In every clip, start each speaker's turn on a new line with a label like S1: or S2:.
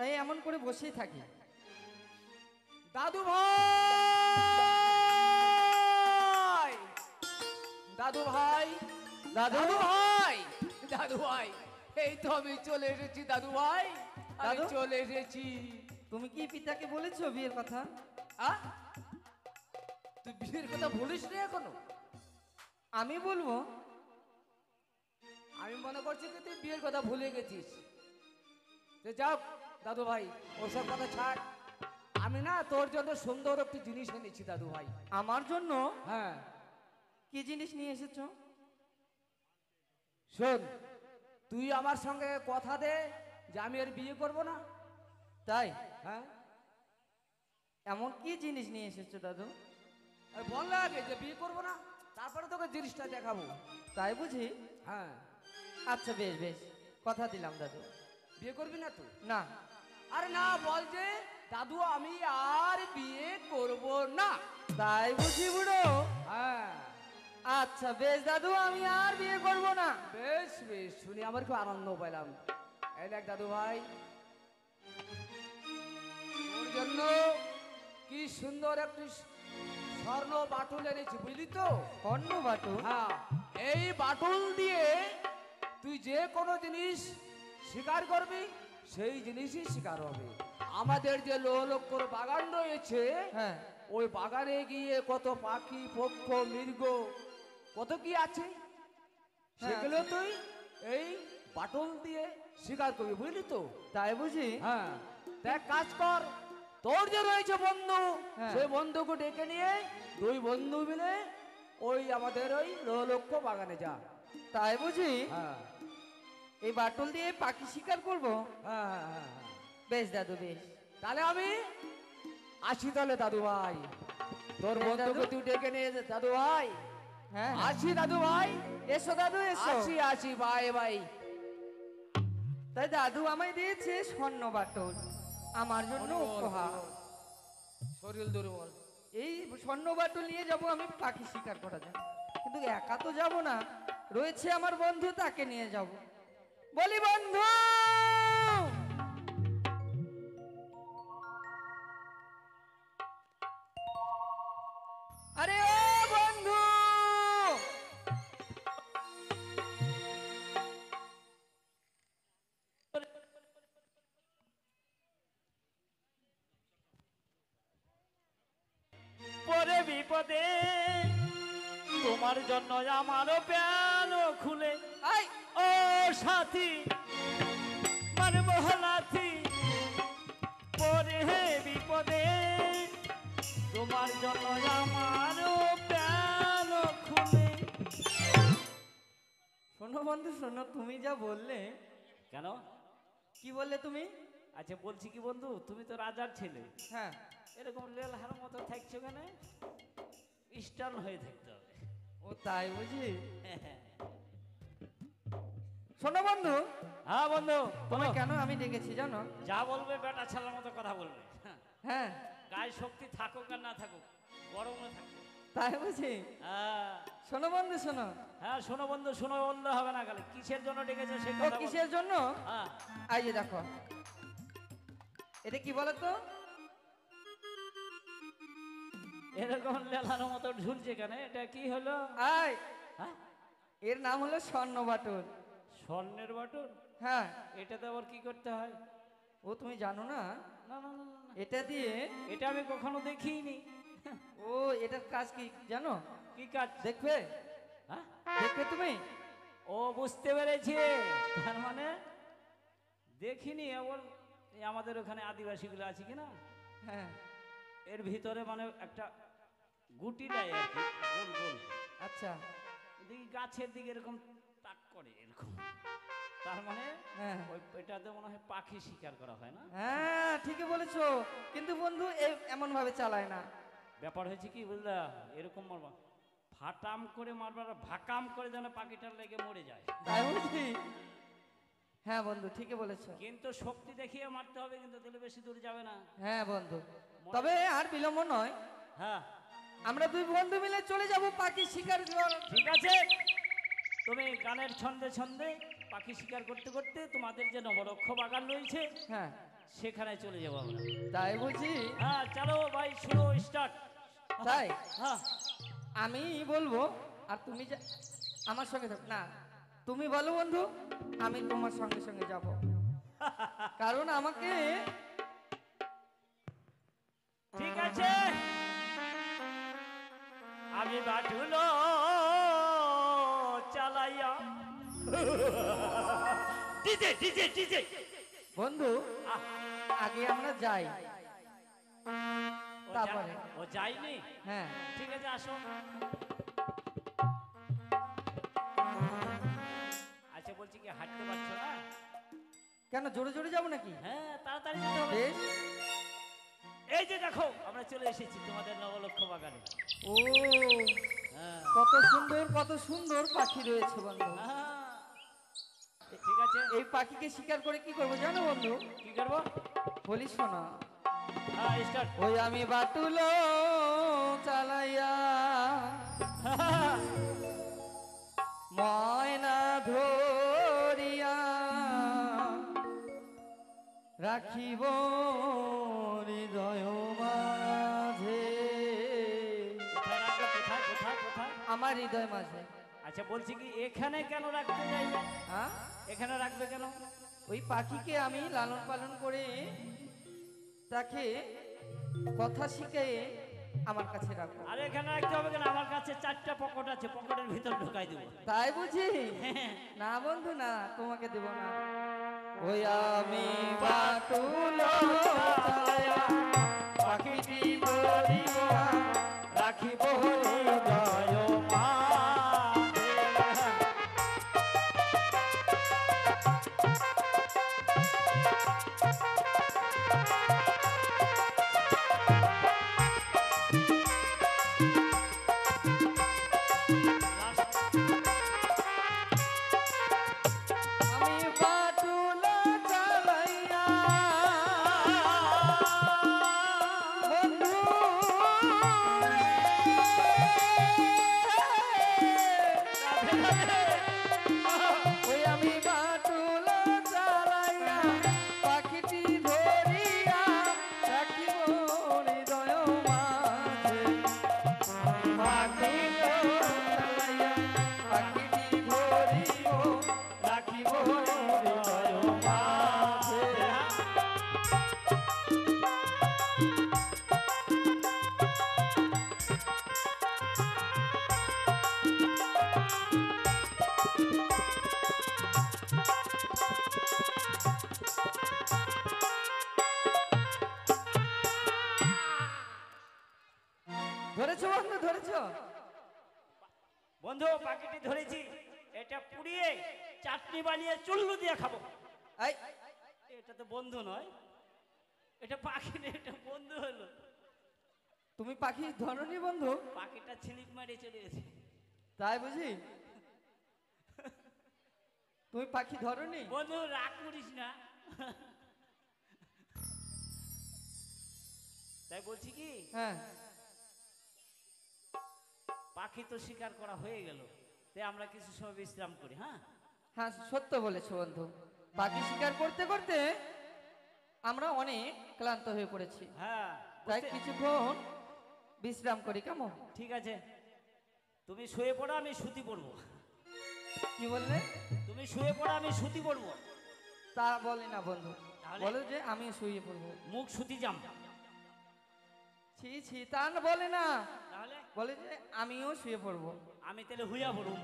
S1: তাই এমন করে বসেই থাকি।
S2: দাদু ভাই, দাদু ভাই,
S1: দাদু
S2: দাদু ভাই, দাদু ভাই, এই তো আমি চলে এসেছি দাদু ভাই, আমি
S1: দাদু?
S2: চলে এসেছি।
S1: তুমি কি পিতাকে বলেছো বিয়ের কথা?
S2: আ? তুই বিয়ের কথা বলিস রে এখনো?
S1: আমি বলবো?
S2: আমি মনে করছি যে তুই বিয়ের কথা ভুলে গেছিস। তো যাও দাদু ভাই, ওসব কথা ছাড়। আমি না তোর জন্য সুন্দর একটি জিনিস এনেছি দাদু ভাই।
S1: আমার জন্য?
S2: হ্যাঁ
S1: কি জিনিস নিয়ে এসেছো?
S2: শোন, তুই আমার সঙ্গে কথা দে যে আমি এর বিয়ে করব না।
S1: তাই?
S2: হ্যাঁ,
S1: এমন কি জিনিস নিয়ে এসেছো দাদু?
S2: বললে আগে যে বিয়ে করব না, তারপরে তোকে জিনিসটা দেখাবো।
S1: তাই বুঝি?
S2: হ্যাঁ,
S1: আচ্ছা বেশ বেশ, কথা দিলাম দাদু।
S2: বিয়ে করবি না তুই?
S1: না।
S2: আরে না, বল যে দাদু আমি আর বিয়ে করব না।
S1: তাই বুঝি বুড়ো?
S2: হ্যাঁ,
S1: আচ্ছা বেশ দাদু, আমি আর বিয়ে করব না।
S2: বেশ বেশ, শুনে আমার খুব আনন্দ পেলাম। এই দেখ দাদু ভাই, তোর জন্য কি সুন্দর একটি স্বর্ণ বাটুল এনেছি, বুঝলি তো?
S1: অন্য বাটু?
S2: হ্যাঁ, এই বাটুল দিয়ে তুই যে কোনো জিনিস শিকার করবি, সেই জিনিসই শিকার হবে। আমাদের যে লক্ষ্যর বাগান রয়েছে,
S1: হ্যাঁ।
S2: ওই বাগানে গিয়ে কত পাখি পক্ষ মৃগ কত কি আছে, সেগুলো
S1: আছে।
S2: তুই এই বাটুল দিয়ে শিকার করবি, বুঝলি তো?
S1: তাই বুঝি?
S2: হ্যাঁ, দেখ কাজ কর, তোর যে রয়েছে বন্ধু,
S1: হ্যাঁ।
S2: সেই বন্ধুকে ডেকে নিয়ে দুই বন্ধু মিলে ওই আমাদের ওই লক্ষ্য বাগানে যা।
S1: তাই বুঝি?
S2: হ্যাঁ
S1: এই বাটুল দিয়ে পাখি শিকার করব?
S2: হ্যাঁ হ্যাঁ, হ্যাঁ, হ্যাঁ।
S1: বেশ দাদু বেশ।
S2: তাহলে আমি আসি তাহলে দাদু ভাই, তোর
S1: বেশ
S2: বন্ধুকে
S1: দাদু।
S2: তুই ডেকে নিয়ে যা দাদু ভাই।
S1: হ্যাঁ হ্যাঁ।
S2: আসি দাদু ভাই,
S1: এসো দাদু এসো।
S2: আসি আসি, বাই বাই।
S1: তাই দাদু আমায় দিয়েছে স্বর্ণ বাটুল আমার জন্য উপহার।
S2: শরীর দুর্বল।
S1: এই স্বর্ণ বাটুল নিয়ে যাব আমি পাখি শিকার করা যায়, কিন্তু একা তো যাব না, রয়েছে আমার বন্ধু, তাকে নিয়ে যাব। বলি বন্ধু, আরে ও বন্ধু,
S3: পরে বিপদে তোমার জন্য আমারও প্যান খুলে
S1: আই
S3: ও সাথী মানে মহলাথি, পরে বিপদে তোমার জন্য আমারও প্যান খুলে।
S1: শোনো বন্ধু শোনো, তুমি যা বললে।
S3: কেন?
S1: কি বললে তুমি?
S3: আচ্ছা বলছি কি বন্ধু, তুমি তো রাজার ছেলে,
S1: হ্যাঁ।
S3: এরকম রেলহার মতো থাকছো কেন? স্টার্ন হয়ে থাকতে হবে।
S1: ও তাই বুঝি? শোনো বন্ধু,
S3: হ্যাঁ বন্ধু,
S1: তোমায় কেন আমি ডেকেছি জানো?
S3: যা বলবে বেটা ছেলের মতো কথা বলবে।
S1: হ্যাঁ।
S3: গায়ে শক্তি থাকুক আর না থাকুক, গরমে থাকুক।
S1: তাই বুঝি?
S3: হ্যাঁ
S1: শোনো বন্ধু শোনো।
S3: হ্যাঁ, শোনো বন্ধু শোনো, বললে হবে না, গেলে কিসের জন্য ডেকেছো সে
S1: ও
S3: কথা বলো।
S1: কিসের জন্য?
S3: হ্যাঁ,
S1: এই যে দেখো, এটা কি বলো তো?
S3: এরকম লেলার মতো ঝুলছে কেন? এটা কি হলো?
S1: আয়,
S3: হ্যাঁ,
S1: এর নাম হলো স্বর্ণ বাটুল।
S3: স্বর্ণের বাটন?
S1: হ্যাঁ।
S3: এটাতে আবার কি করতে হয়?
S1: ও তুমি জানো না?
S3: না না না না, না।
S1: এটা দিয়ে,
S3: এটা আমি কখনো দেখিনি।
S1: ও এটার কাজ কি জানো?
S3: কি কাজ?
S1: দেখবে?
S3: হ্যাঁ,
S1: দেখবে তুমি?
S3: ও বুঝতে পেরেছি, তার মানে দেখিনি। আবার এই আমাদের ওখানে আদিবাসীগুলো আছে কিনা,
S1: হ্যাঁ।
S3: এর ভিতরে মানে একটা গুটি দেয় আর কি, গোল গোল।
S1: আচ্ছা।
S3: দেখি গাছের দিকে এরকম তাক করে এরকম, তার মানে
S1: হ্যাঁ
S3: ওই এটাতে মনে হয় পাখি শিকার করা হয় না?
S1: হ্যাঁ ঠিকই বলেছো, কিন্তু বন্ধু এমন ভাবে চালায় না।
S3: ব্যাপার হয়েছে কি বুঝলা, এরকম মারবা, ফাটাম করে মারবার, ভাকাম করে যেন পাখিটার লেগে মরে যায়।
S1: তাই বুঝি? হ্যাঁ বন্ধু ঠিকই বলেছো।
S3: কিন্তু শক্তি দেখিয়ে মারতে হবে, কিন্তু তাহলে বেশি দূর যাবে না।
S1: হ্যাঁ বন্ধু, তবে আর বিলম্ব নয়,
S3: হ্যাঁ
S1: আমরা দুই বন্ধু মিলে চলে যাব পাখি শিকার করার।
S3: ঠিক আছে, তুমি গানের ছন্দে ছন্দে পাখি শিকার করতে করতে তোমাদের যে নবরক্ষ বাগান রয়েছে
S1: হ্যাঁ।
S3: সেখানে চলে যাবো আমরা।
S1: তাই বুঝি?
S3: হ্যাঁ চলো ভাই, শুরু স্টার্ট।
S1: তাই
S3: হ্যাঁ
S1: আমি বলবো আর তুমি আমার সঙ্গে না, তুমি বলো বন্ধু, আমি তোমার সঙ্গে সঙ্গে যাব, কারণ আমাকে
S3: ঠিক আছে। আমি বাটুলো চালাইয়া ডিজে ডিজে ডিজে।
S1: বন্ধু আগে আমরা যাই, তারপরে
S3: ও যায়নি?
S1: হ্যাঁ
S3: ঠিক আছে আসো। আচ্ছা বলছি কি হাঁটতে পারছো না?
S1: কেন জোরে জোরে যাবো নাকি?
S3: হ্যাঁ তাড়াতাড়ি যেতে হবে।
S1: বেশ।
S3: এই যে দেখো আমরা চলে এসেছি তোমাদের নবলক্ষ বাগানে।
S1: ও
S3: হ্যাঁ
S1: কত সুন্দর পাখি রয়েছে বন্ধু।
S3: হ্যাঁ, ঠিক আছে।
S1: এই পাখিকে শিকার করে কি করবো জানো বন্ধু?
S3: কি করবো?
S1: বলি শোনা,
S3: হ্যাঁ স্টার্ট।
S1: ওই আমি বাটুলো চালাইয়া ময়না ধরিয়া রাখিব হৃদয় মাঝে।
S3: কোথায় রাখবে? কোথায় কোথায় কোথায়?
S1: আমার হৃদয় মাঝে।
S3: আচ্ছা বলছি কি এখানে কেন রাখতে যাইবে?
S1: হ্যাঁ,
S3: এখানে রাখবে কেন?
S1: ওই পাখিকে আমি লালন পালন করে তাকে কথা শিখে আমার কাছে রাখবো।
S3: আর এখানে রাখতে হবে কেন? আমার কাছে 4টা পকেট আছে, পকেটের ভিতর ঢুকাই দেবো।
S1: তাই বুঝি? না বন্ধু না, তোমাকে দেব না। ওই আমি বাটুলো চালাইয়া পাখিটি ধরিব রাখিব হৃদয় মাঝে। আমি বাটুলো চালাইয়া বন্ধু ওই আমি বাটুলো চালাইয়া পাখিটি ধরিয়া রাখিব হৃদয় মাঝে। বাটুলো চালাইয়া পাখিটি ধরিব রাখিব হৃদয় মাঝে। ধরেছো বন্ধু, ধরেছো?
S3: বন্ধু পাখিটি ধরেছি, এটা পুড়িয়ে চাটনি বানিয়ে চুল্লু দিয়ে খাবো।
S1: এই
S3: এটা তো বন্ধু নয়, এটা পাখি না, এটা বন্ধু হলো।
S1: তুমি পাখি ধরনি বন্ধু?
S3: পাখিটা ছিলিক মারিয়ে চলে গেছে।
S1: তাই বুঝি? তুমি পাখি ধরনি?
S3: বন্ধু রাগ করিস না। তাই বলছি কি
S1: হ্যাঁ
S3: পাখি তো শিকার করা হয়ে গেল, তাই আমরা কিছু সময় বিশ্রাম করি। হ্যাঁ
S1: হ্যাঁ সত্য বলেছো বন্ধু। পাখি শিকার করতে করতে আমরা অনেক ক্লান্ত হয়ে পড়েছি,
S3: হ্যাঁ
S1: তাই কিছুক্ষণ বিশ্রাম করি, কেমন?
S3: ঠিক আছে, তুমি শুয়ে পড়ো, আমি সুতি পড়বো।
S1: কি বললে?
S3: তুমি শুয়ে পড়ো, আমি সুতি পড়বো।
S1: তা বলে না বন্ধু,
S3: তাহলে?
S1: বলো যে আমি শুয়ে পড়বো।
S3: মুখ সুতি জাম।
S1: ছি ছি, তা না বলে না,
S3: তাহলে
S1: বলে যে আমিও শুয়ে পড়বো।
S3: আমি তাহলে হুইয়া পড়ুম।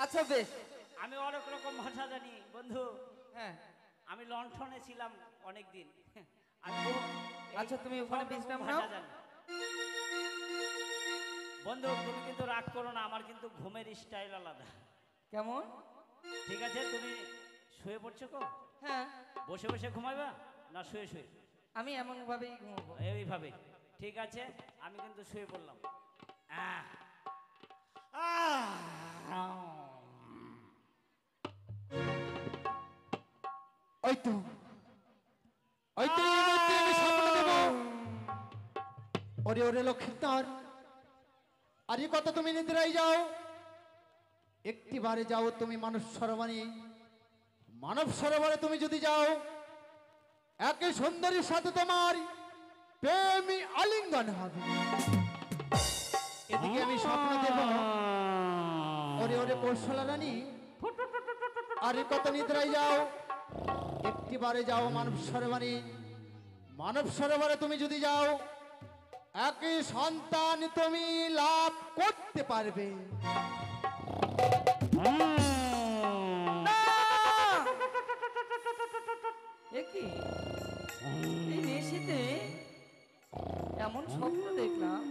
S1: আচ্ছা বেশ।
S3: আমি অনেক রকম ভাষা জানি বন্ধু।
S1: হ্যাঁ
S3: আমি লন্ঠনে ছিলাম অনেক দিন। আমি বহু- এই
S1: আচ্ছা, তুমি ওখানে
S3: সব রকম
S1: বিশ্রাম
S3: ভাষা
S1: নাও।
S3: জানি। বন্ধু তুমি কিন্তু রাগ করো না, আমার কিন্তু ঘুমের স্টাইল আলাদা।
S1: কেমন?
S3: ঠিক আছে, তুমি শুয়ে পড়ছো কো?
S1: হ্যাঁ
S3: বসে বসে ঘুমাইবা না শুয়ে শুয়ে?
S1: আমি এমন ভাবেই ঘুমাবো।
S3: এইভাবে ঠিক আছে, আমি কিন্তু শুয়ে পড়লাম। আহ, আহ,
S4: ওই তো ওই তো এই মুহূর্তে আমি স্বপ্ন দেব। ওরে ওরে লক্ষ্মীধর, আর এই কথা তুমি নিদ্রায় যাও, একটি বারে যাও তুমি মানব সরোবরে। মানব সরোবরে তুমি যদি যাও, একই সুন্দরীর সাথে তোমার প্রেমী আলিঙ্গন হবে। এদিকে আমি স্বপ্ন দেখব, ওরে ওরে কৌশলা রানী, আরে কত নিদ্রায় যাও, একটিবারে যাও মানব সরোবরে। মানব সরোবরে তুমি যদি যাও, একই সন্তান তুমি লাভ করতে পারবে।
S1: এ কি এই নিশীতে এমন স্বপ্ন দেখলাম,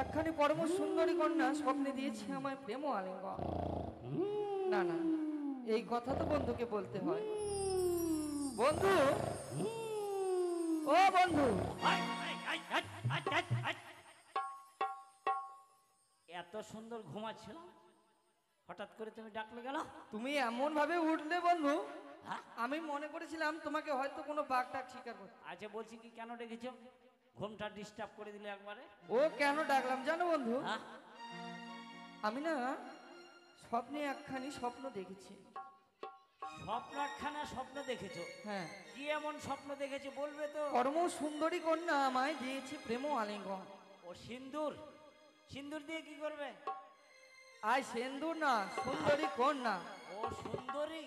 S1: একখানি পরম সুন্দরী কন্যা স্বপ্নে দিয়েছে আমায় প্রেম আলিঙ্গন। না না, এই কথা তো বন্ধুকে বলতে হয়। বন্ধু, ও বন্ধু,
S3: এত সুন্দর ঘুমাচ্ছিলাম, হঠাৎ করে তুমি ডাকলে গেল।
S1: তুমি এমন ভাবে উঠলে বন্ধু,
S3: হ্যাঁ?
S1: আমি মনে করেছিলাম তোমাকে হয়তো কোনো বাঘ ডাক শিকার করতে।
S3: আচ্ছা বলছি কি, কেন ডেকেছো? ঘুমটা ডিস্টার্ব করে দিলে একবারে।
S1: ও কেন ডাকলাম জানো বন্ধু?
S3: হ্যাঁ?
S1: আমি না স্বপ্নে একখানি স্বপ্ন দেখেছি।
S3: স্বপ্ন একখানা স্বপ্ন দেখেছো?
S1: হ্যাঁ,
S3: কি এমন স্বপ্ন দেখেছো বলবে তো?
S1: পরম সুন্দরী কন্যা আমায় দিয়েছে প্রেম আলিঙ্গন।
S3: ও সিন্দুর, সিন্দুর দিয়ে কি করবে?
S1: আয় সেন্দুর না, সুন্দরী কন্যা।
S3: ও সুন্দরী,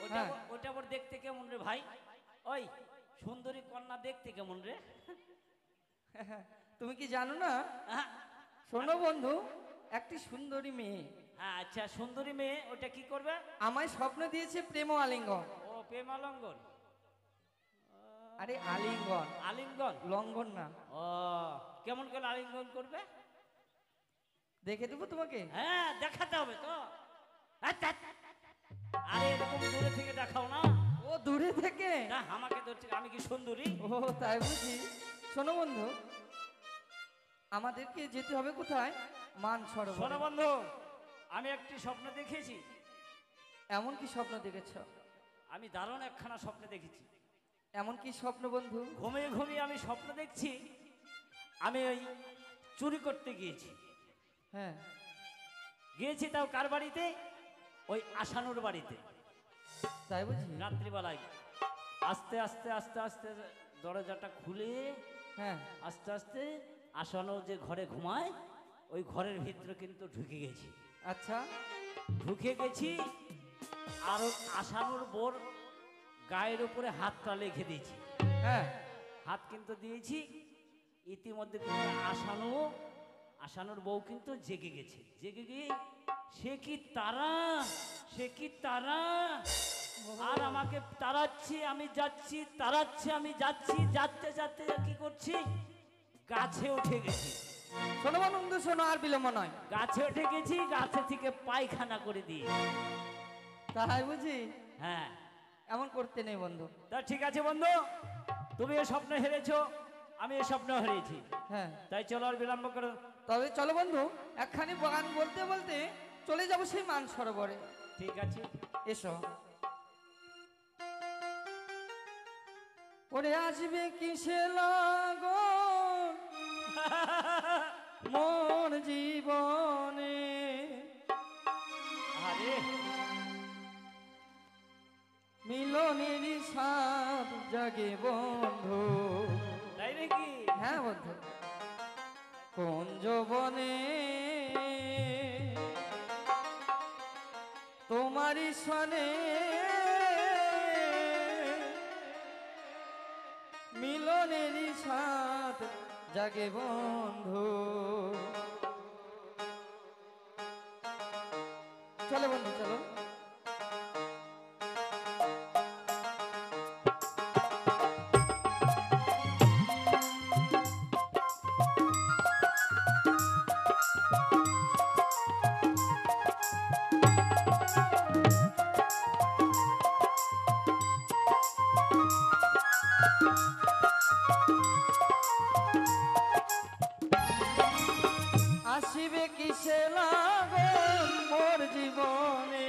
S3: ওটা
S1: হ্যাঁ।
S3: ওটা আবার দেখতে কেমন রে ভাই? ওই সুন্দরী কন্যা দেখতে কেমন রে?
S1: তুমি কি জানো না?
S3: হ্যাঁ?
S1: শোনো বন্ধু, একটি সুন্দরী মেয়ে
S3: হ্যাঁ, আচ্ছা সুন্দরী মেয়ে, ওটা কি করবে?
S1: আমায় স্বপ্ন দিয়েছে প্রেম আলিঙ্গন।
S3: ও প্রেমালঙ্গন।
S1: আরে আলিঙ্গন,
S3: আলিঙ্গন?
S1: লঙ্ঘন না।
S3: ও কেমন করে আলিঙ্গন করবে?
S1: দেখে দেবো তোমাকে।
S3: হ্যাঁ দেখাতে হবে তো। আচ্ছা, আরে এরকম দূরে থেকে দেখাও না।
S1: ও দূরে থেকে?
S3: না আমাকে ধরছে, আমি কি সুন্দরী?
S1: ও তাই বুঝি। শোনো বন্ধু, আমাদেরকে যেতে হবে কোথায়? মান
S3: শোনো
S1: সরোবর।
S3: বন্ধু, আমি একটি স্বপ্ন দেখেছি।
S1: এমন কি স্বপ্ন দেখেছ?
S3: আমি দারুণ একখানা স্বপ্ন দেখেছি।
S1: এমন কি স্বপ্ন বন্ধু?
S3: ঘুমিয়ে ঘুমিয়ে আমি স্বপ্ন দেখছি, আমি ওই চুরি করতে গিয়েছি।
S1: হ্যাঁ,
S3: গিয়েছি তাও কার বাড়িতে? ওই আশানুর বাড়িতে।
S1: তাই বুঝি।
S3: রাত্রিবেলায় আস্তে আস্তে আস্তে আস্তে দরজাটা খুলে
S1: হ্যাঁ,
S3: আস্তে আস্তে আশানো যে ঘরে ঘুমায়, ওই ঘরের ভিতরে কিন্তু ঢুকে গেছি।
S1: আচ্ছা,
S3: ঢুকে গেছি আর ওই আশানুর বোর গায়ের উপরে হাতটা রেখে দিয়েছি।
S1: হ্যাঁ,
S3: হাত কিন্তু দিয়েছি, ইতিমধ্যে কিন্তু আশানুর বউ কিন্তু জেগে গেছে। জেগে গিয়ে সে কি তারা, সে কি তারা, আর আমাকে তাড়াচ্ছে, আমি যাচ্ছি, তাড়াচ্ছে, আমি যাচ্ছি, যাচ্ছে যাচ্ছে কি করছি, গাছে উঠে গেছি।
S1: শোনো বন্ধু শোনো, আর বিলম্ব নয়।
S3: গাছে উঠে গেছি, গাছে থেকে পায়খানা করে দিয়ে।
S1: তাই বুঝি।
S3: হ্যাঁ,
S1: এমন করতে নেই বন্ধু।
S3: তা ঠিক আছে বন্ধু, তুমি এ স্বপ্ন হেরেছো, আমি এ স্বপ্ন হেরেছি,
S1: হ্যাঁ,
S3: তাই চলো আর বিলম্ব করো।
S1: তবে চলো বন্ধু, একখানি গান বলতে বলতে চলে যাবো সেই মান সরোবরে।
S3: ঠিক আছে।
S1: এসো। ওরে আসবে কিসে লাগন মোর জীবনে,
S3: আরে
S1: মিলনের সাথ জাগে বন্ধু।
S3: তাই নাকি?
S1: হ্যাঁ বন্ধু, কোন যৌবনে তোমারই সনে মিলনেরই সাথ জাগে বন্ধু। চলো বন্ধু চলো। আসিবে কিসে লাগন মোর জীবনে,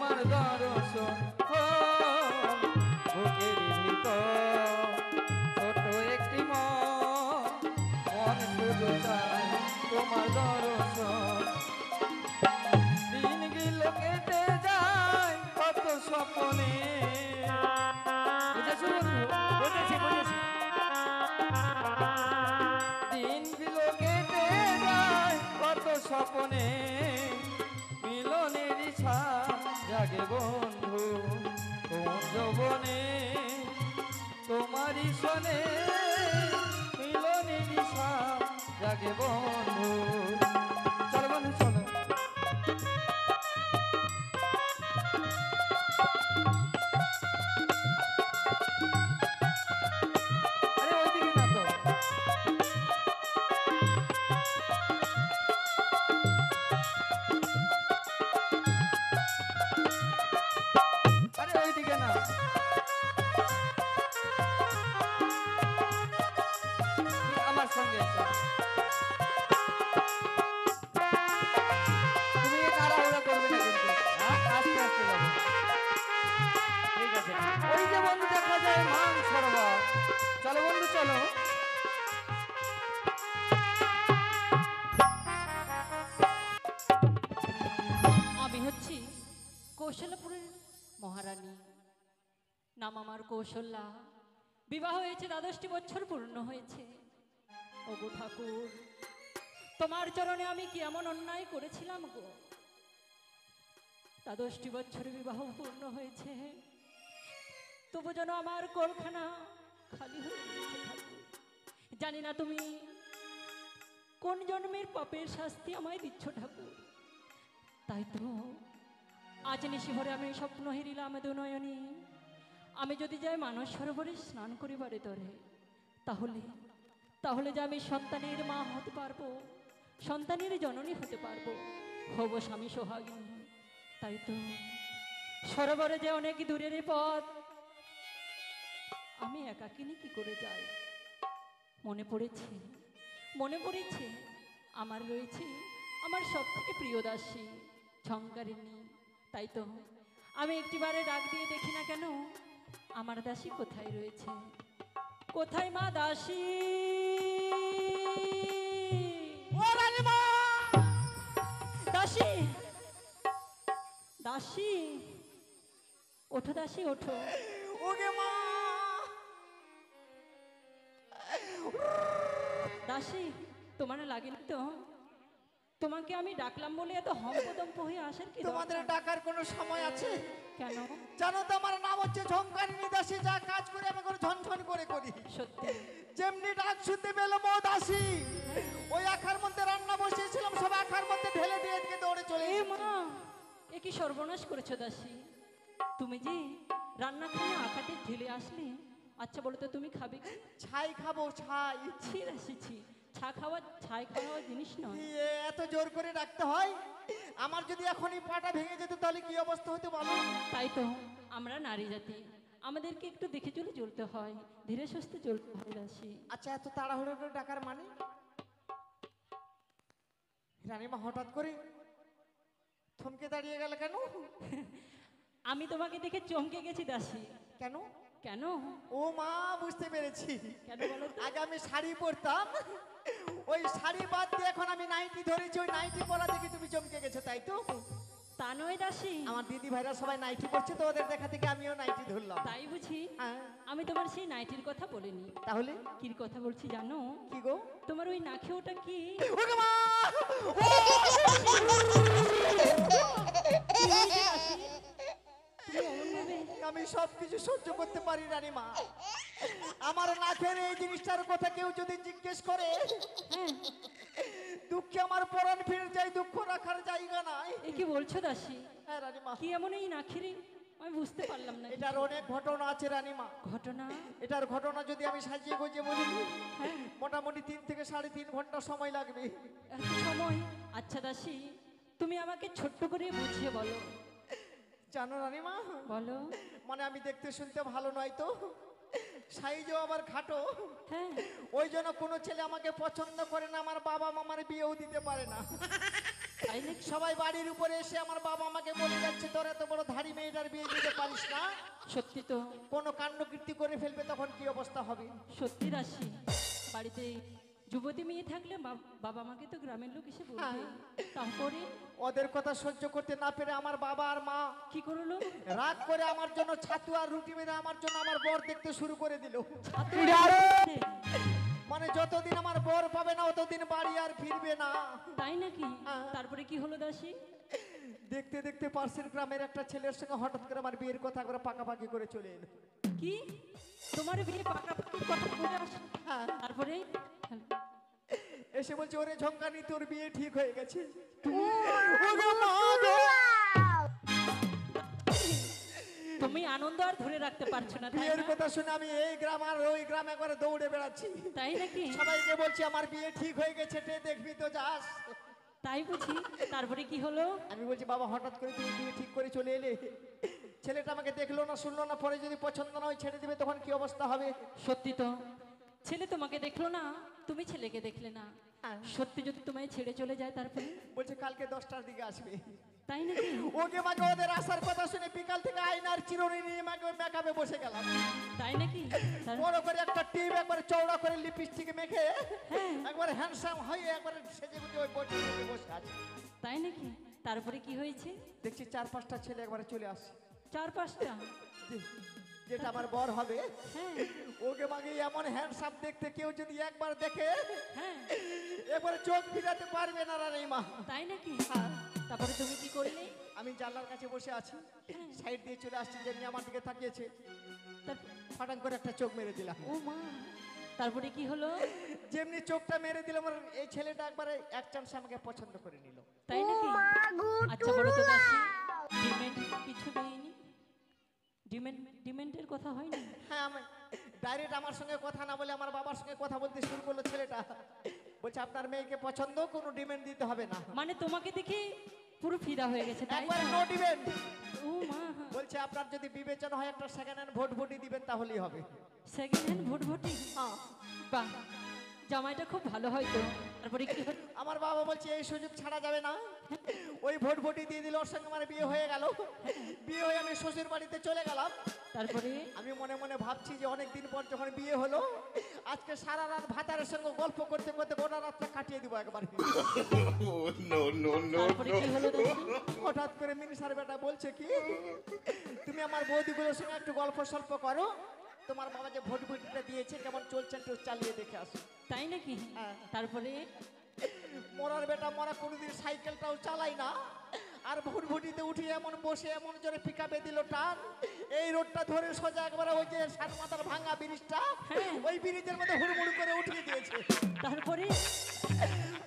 S1: তোমার দর্শন বুকের ভিতর ছোট একটি মন শুধু চায় তোমার দর্শন দিনগুলো কেটে যায় কত স্বপ্নে বুঝেছো বন্ধু?
S3: বুঝেছি বুঝেছি
S1: দিনগুলো কেটে যায় কত স্বপ্নে মিলনের ইচ্ছা জাগে বন্ধু কোন যৌবনে তোমারই শোনে মিলনের ইচ্ছা জাগে বন্ধু চলো বন্ধু চলো আরে ওইদিকে না তো আরে ওইদিকে না আমার সঙ্গে এসো তুমি তাড়াহুড়া করবে না কিন্তু আস্তে আস্তে যাবে
S3: ঠিক আছে
S1: ওই যে বন্ধু দেখা যায় মান সরোবর চলো বন্ধু চলো
S5: আমি হচ্ছি কৌশলপুরের মহারানী, নাম আমার কৌশল্যা। বিবাহ হয়েছে 12টি বছর পূর্ণ হয়েছে। ওগো ঠাকুর, তোমার চরণে আমি কি এমন অন্যায় করেছিলাম গো? 12টি বছর বিবাহ পূর্ণ হয়েছে, তবু যেন আমার কোলখানা খালি হয়ে গেছে ঠাকুর। জানি না তুমি কোন জন্মের পাপের শাস্তি আমায় দিচ্ছ ঠাকুর। তাই তো আজ নিশিভরে আমি স্বপ্ন হেরিলাম দুনয়নী, আমি যদি যাই মানস সরোবরে স্নান করিবারে তরে, তাহলে তাহলে যে আমি সন্তানের মা হতে পারবো, সন্তানের জননী হতে পারবো, হব স্বামী সোহাগিনী। তাই তো সরোবরে যে অনেক দূরের পথ, আমি একাকিনী কি করে যাই? মনে পড়েছে আমার রয়েছে আমার সব থেকে প্রিয় দাসী ঝঙ্কারিনী। তাই তো আমি একটিবারে ডাক দিয়ে দেখি না কেন আমার দাসী কোথায় রয়েছে। কোথায় মা দাসী? দাসী দাসী ওঠো দাসী ওঠো।
S4: ওগে মা
S5: দাসী তোমার লাগেনি তো? তোমাকে আমি ডাকলাম বলে এত হম্পদম্প হয়ে আসার কি
S4: তোমাদের
S5: দরকার?
S4: ডাকার কোনো সময় আছে?
S5: কেন?
S4: জানো তো আমার নাম হচ্ছে ঝঙ্কারিনী দাসী, যা কাজ করে আমি কোনো ঝনঝন করে করি।
S5: সত্যি
S4: যেমনি ডাক শুনতে পেলো মো দাসী, ওই আখার মধ্যে রান্না বসিয়েছিলাম, সব আখার মধ্যে ঢেলে দিয়ে এদিকে দৌড়ে চলে
S5: এ
S4: এসেছি।
S5: মা, এ কি সর্বনাশ করেছো দাসী? তুমি যে রান্নাখানে আখাতে ঢেলে আসলে, আচ্ছা বলো তো তুমি খাবে কি?
S4: ছাই খাবো, ছাই।
S5: ছি দাসী ছি, ছাই খাওয়া জিনিস নয়।
S4: এত জোর করে ডাকতে হয়? আমার যদি এখনই পাটা ভেঙে যেত তাহলে কি অবস্থা হতো বলো?
S5: তাই তো আমরা নারী জাতি, আমাদেরকে একটু দেখে চলতে হয়, ধীরে সুস্থে চলতে হয় দাসী।
S4: আচ্ছা, এত তাড়াহুড়ো করে ডাকার মানে? রানীমা হঠাৎ করে থমকে দাঁড়িয়ে গেল কেন?
S5: আমি তোমাকে দেখে চমকে গেছি দাসী।
S4: কেন?
S5: কেন?
S4: ও মা, বুঝতে পেরেছি।
S5: কেন বলো তো?
S4: আগে আমি শাড়ি পরতাম, ওই শাড়ি বাদ দিয়ে এখন আমি নাইটি ধরেছি, ওই নাইটি পরা দেখে তুমি চমকে গেছো, তাই তো?
S5: তা নয় দাসী,
S4: আমার দিদি ভাইরা সবাই নাইটি পরছে তো ওদের দেখা থেকে আমিও নাইটি ধরলাম।
S5: তাই বুঝি?
S4: হ্যাঁ।
S5: আমি তোমার সেই নাইটির কথা বলিনি।
S4: তাহলে
S5: কি কথা বলছি জানো?
S4: কি গো?
S5: তোমার ওই নাকে ওটা কি?
S4: ওগো মা!
S5: কি হয়েছে দাসী? তুমি অমন ভাবে?
S4: আমি সবকিছু সহ্য করতে পারি রানীমা, আমার নাকের এই জিনিসটার কথা কেউ যদি জিজ্ঞেস করে,
S5: হ্যাঁ,
S4: দুঃখে আমার পরাণ ফিরে যায়, দুঃখ রাখার জায়গা নাই।
S5: এ কি বলছো দাসী?
S4: হ্যাঁ রানীমা,
S5: কি এমন এই নাকের? আমি বুঝতে পারলাম না।
S4: এটার অনেক ঘটনা আছে রানীমা।
S5: ঘটনা?
S4: এটার ঘটনা যদি আমি সাজিয়ে গুজিয়ে বলি,
S5: হ্যাঁ,
S4: মোটামুটি 3 থেকে 3.5 ঘন্টা সময় লাগবে।
S5: এত সময়? আচ্ছা দাসী, তুমি আমাকে ছোট্ট করে বুঝিয়ে বলো।
S4: জানো রানীমা,
S5: বলো।
S4: মানে আমি দেখতে শুনতে ভালো নয় তো, সাইজও আবার খাটো,
S5: হ্যাঁ,
S4: ওই জন্য কোনো ছেলে আমাকে পছন্দ করে না, আমার বাবা মামার বিয়েও দিতে পারে না।
S5: তাই নাকি?
S4: সবাই বাড়ির উপরে এসে আমার বাবা আমাকে বলে যাচ্ছে তোর এত বড় ধাড়ি মেয়েটার বিয়ে দিতে পারিস না,
S5: সত্যি তো,
S4: কোনো কাণ্ডকীর্তি করে ফেলবে তখন কি অবস্থা হবে।
S5: সত্যি রাশি। বাড়িতে যুবতী মেয়ে থাকলে বাবা মাকে তো গ্রামের লোক এসে বলবে। তারপরে
S4: ওদের কথা সহ্য করতে না পেরে আমার বাবা আর মা
S5: কি করলো?
S4: রাগ করে আমার জন্য ছাতু আর রুটি বেঁধে আমার জন্য আমার বর দেখতে শুরু করে দিল। মানে যতদিন আমার বর পাবে না অতদিন বাড়ি আর ফিরবে না।
S5: তাই নাকি? তারপরে কি হলো দাসী?
S4: দেখতে দেখতে পাশের গ্রামের একটা ছেলের সঙ্গে হঠাৎ করে আমার বিয়ের কথা করে পাকাপাকি করে চলে এলো।
S5: কি তোমার বিয়ে পাকাপাকির কথা বলে আসে?
S4: হ্যাঁ।
S5: তারপরে
S4: এসে বলছে ওরে ঝঙ্কানি তোর বিয়ে ঠিক হয়ে গেছে।
S5: তুমি আনন্দ আর ধরে রাখতে পারছো না, তাই
S4: বিয়ের
S5: না?
S4: কথা শুনে আমি এই গ্রাম আর ওই গ্রাম একবারে দৌড়ে বেড়াচ্ছি।
S5: তাই নাকি?
S4: সবাইকে বলছি আমার বিয়ে ঠিক হয়ে গেছে, তে দেখবি তো যাস।
S5: তাই বুঝি? তারপরে কি হলো?
S4: আমি বলছি বাবা হঠাৎ করে তুমি বিয়ে ঠিক করে চলে এলে, ছেলেটা আমাকে দেখলো না শুনলো না, পরে যদি পছন্দ না হয় ছেড়ে দিবে তখন কি অবস্থা হবে।
S5: সত্যি তো, ছেলে তোমাকে দেখলো না, তুমি ছেলেকে দেখলে না। সত্যি যদি তোমায় ছেড়ে চলে যায় তারপরে?
S4: বলছে কালকে 10টার দিকে আসবে।
S5: তাই নাকি?
S4: ওকে মাকে ওদের আসার কথা শুনে বিকাল থেকে আয়নার চিরুনি নিয়ে মাকে মেকআপে বসে গেলাম।
S5: তাই নাকি?
S4: বড় করে একটা টিপ একবার চওড়া করে লিপস্টিক মেখে একবার হ্যান্ডসাম হয়ে একবার সেজে গুজে ওই বসে বসে আছে।
S5: তাই নাকি? তারপরে কি হয়েছে?
S4: দেখছি 4-5টা ছেলে একবারে চলে আসে।
S5: 4-5টা?
S4: যেটা আমার বর হবে
S5: হ্যাঁ
S4: ওকে মাকে এমন হ্যান্ডসাম দেখতে কেউ যদি একবার দেখে
S5: হ্যাঁ।
S4: একবারে চোখ ফিরাতে পারবে না রানী মা।
S5: তাই নাকি? তারপরে তুমি কি করলে?
S4: আমি জানলার কাছে বসে আছি, সাইড দিয়ে চলে আসছি, যেমনি আমার দিকে তাকিয়েছে
S5: তারপর
S4: ফাটাং করে একটা চোখ মেরে দিলাম।
S5: ও মা, তারপরে কি হলো?
S4: যেমনি চোখটা মেরে দিলাম আমার এই ছেলেটা একবারে এক চান্স আমাকে পছন্দ করে নিল।
S5: তাই নাকি? আচ্ছা বলো তো দাসী, ডিমেন্ট কিছু দেয়নি? ডিমেন্টের কথা হয়নি?
S4: হ্যাঁ আমি ডাইরেক্ট আমার সঙ্গে কথা না বলে আমার বাবার সঙ্গে কথা বলতে শুরু করলো ছেলেটা। বলছে আপনার মেয়েকে পছন্দ, কোনো ডিমেন্ড দিতে হবে না।
S5: মানে তোমাকে দেখে পুরো ফিদা হয়ে গেছে, তাই
S4: একবারে
S5: তো?
S4: No demand.
S5: ও মা,
S4: বলছে আপনার যদি বিবেচনা হয় একটা সেকেন্ড হ্যান্ড ভোট দিবেন তাহলেই হবে।
S5: সেকেন্ড হ্যান্ড ভোটভোটি? বাহ, জামাইটা খুব ভালো হয় তো। তারপরে কি হলো?
S4: আমার বাবা বলছে এই সুযোগ ছাড়া যাবে না। ওই ভোট দিয়ে দিল, ওর সঙ্গে আমার বিয়ে হয়ে গেল। বিয়ে হয়ে আমি শ্বশুর বাড়িতে চলে গেলাম।
S5: তারপরে
S4: আমি মনে মনে ভাবছি যে অনেক দিন পর যখন বিয়ে হলো আজকে সারা রাত ভাতারের সঙ্গে গল্প করতে করতে গোটা রাতটা কাটিয়ে দিব একবার।
S5: তারপরে কি হলো দাসী?
S4: হঠাৎ করে মিনিসার বেটা বলছে কি তুমি আমার বৌদিগুলোর সঙ্গে একটু গল্প সল্প করো, তোমার বাবা যে ভোটটা দিয়েছে কেমন চলছে একটু চালিয়ে দেখে আসো।
S5: তাই নাকি? তারপরে
S4: মরার বেটা মরা কোনোদিন সাইকেলটাও চালাই না, আর ভুটভুটিতে উঠে এমন বসে এমন জোরে পিকআপে দিল টান, এই রোডটা ধরে সোজা একবারে ওই যে সাত মাথার ভাঙা ব্রিজটা ওই ব্রিজের মধ্যে হুড়মুড় করে উঠিয়ে দিয়েছে।
S5: তারপরে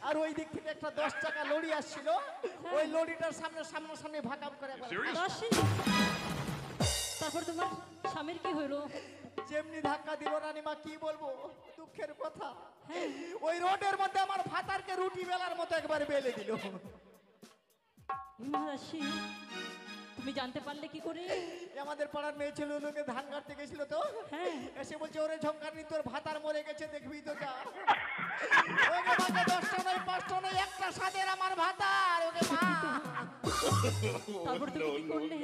S4: আর ওই দিক থেকে একটা 10 চাকা লরি আসছিল, ওই লরিটার সামনাসামনি ভাকাম করে একবার।
S5: দাসী, তারপর তোমার স্বামীর কি হলো?
S4: যেমনি ধাক্কা দিল রানীমা কি বলবো, দুঃখের কথা ওই রোডের মধ্যে আমার ভাতারকে রুটি বেলার মতো একবার বেলে দিল।
S5: দাসী, তুমি জানতে পারলে কি করে?
S4: আমাদের পাড়ার মেয়ে ছিল লোকে ধান কাটতে গেছিল তো এসে বলছে ওরে ঝঙ্কারনি তোর ভাতার মরে গেছে দেখবি তো যা। ওকে মাকে 10টা নয় 5টা নয় একটা সাদের আমার ভাতার ওকে মা।
S5: তারপর তুমি কি করলে?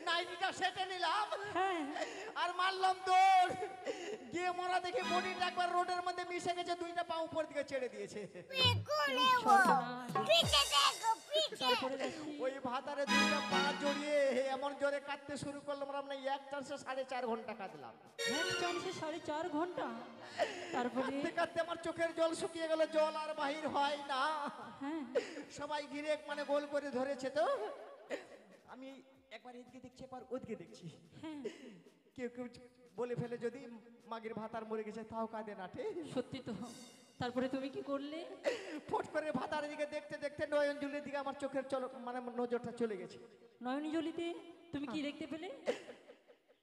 S4: নাইটিটা সেটে নিলাম
S5: হ্যাঁ
S4: আর মারলাম দৌড় গিয়ে মরা দেখে বডিটা একবার রোডের মধ্যে মিশে গেছে, 2টা পা উপর দিকে ছেড়ে দিয়েছে।
S5: তারপরে দাসী,
S4: ওই ভাতারে 2টা পা জড়িয়ে এমন জোরে কাটতে শুরু করলাম আমরা 1 চান্সে 4.5 ঘন্টা কাটলাম।
S5: এক চান্সে 4.5 ঘন্টা? তারপরে
S4: কাঁদতে কাঁদতে আমার চোখের জল শুকিয়ে গেল, জল আর বাহির হয় না।
S5: হ্যাঁ
S4: সবাই ঘিরে মানে গোল করে ধরেছে তো আমি একবার এদিকে দেখছি একবার ওদিকে দেখছি।
S5: হ্যাঁ,
S4: কেউ কেউ বলে ফেলে যদি মাগির ভাতার মরে গেছে তাও কাঁদে নাটে।
S5: সত্যি তো। তারপরে তুমি কি করলে?
S4: ফট করে ভাতার দিকে দেখতে দেখতে নয়নজুলির দিকে আমার চোখের মানে নজরটা চলে গেছে।
S5: নয়নী জলিতে তুমি কি দেখতে পেলে?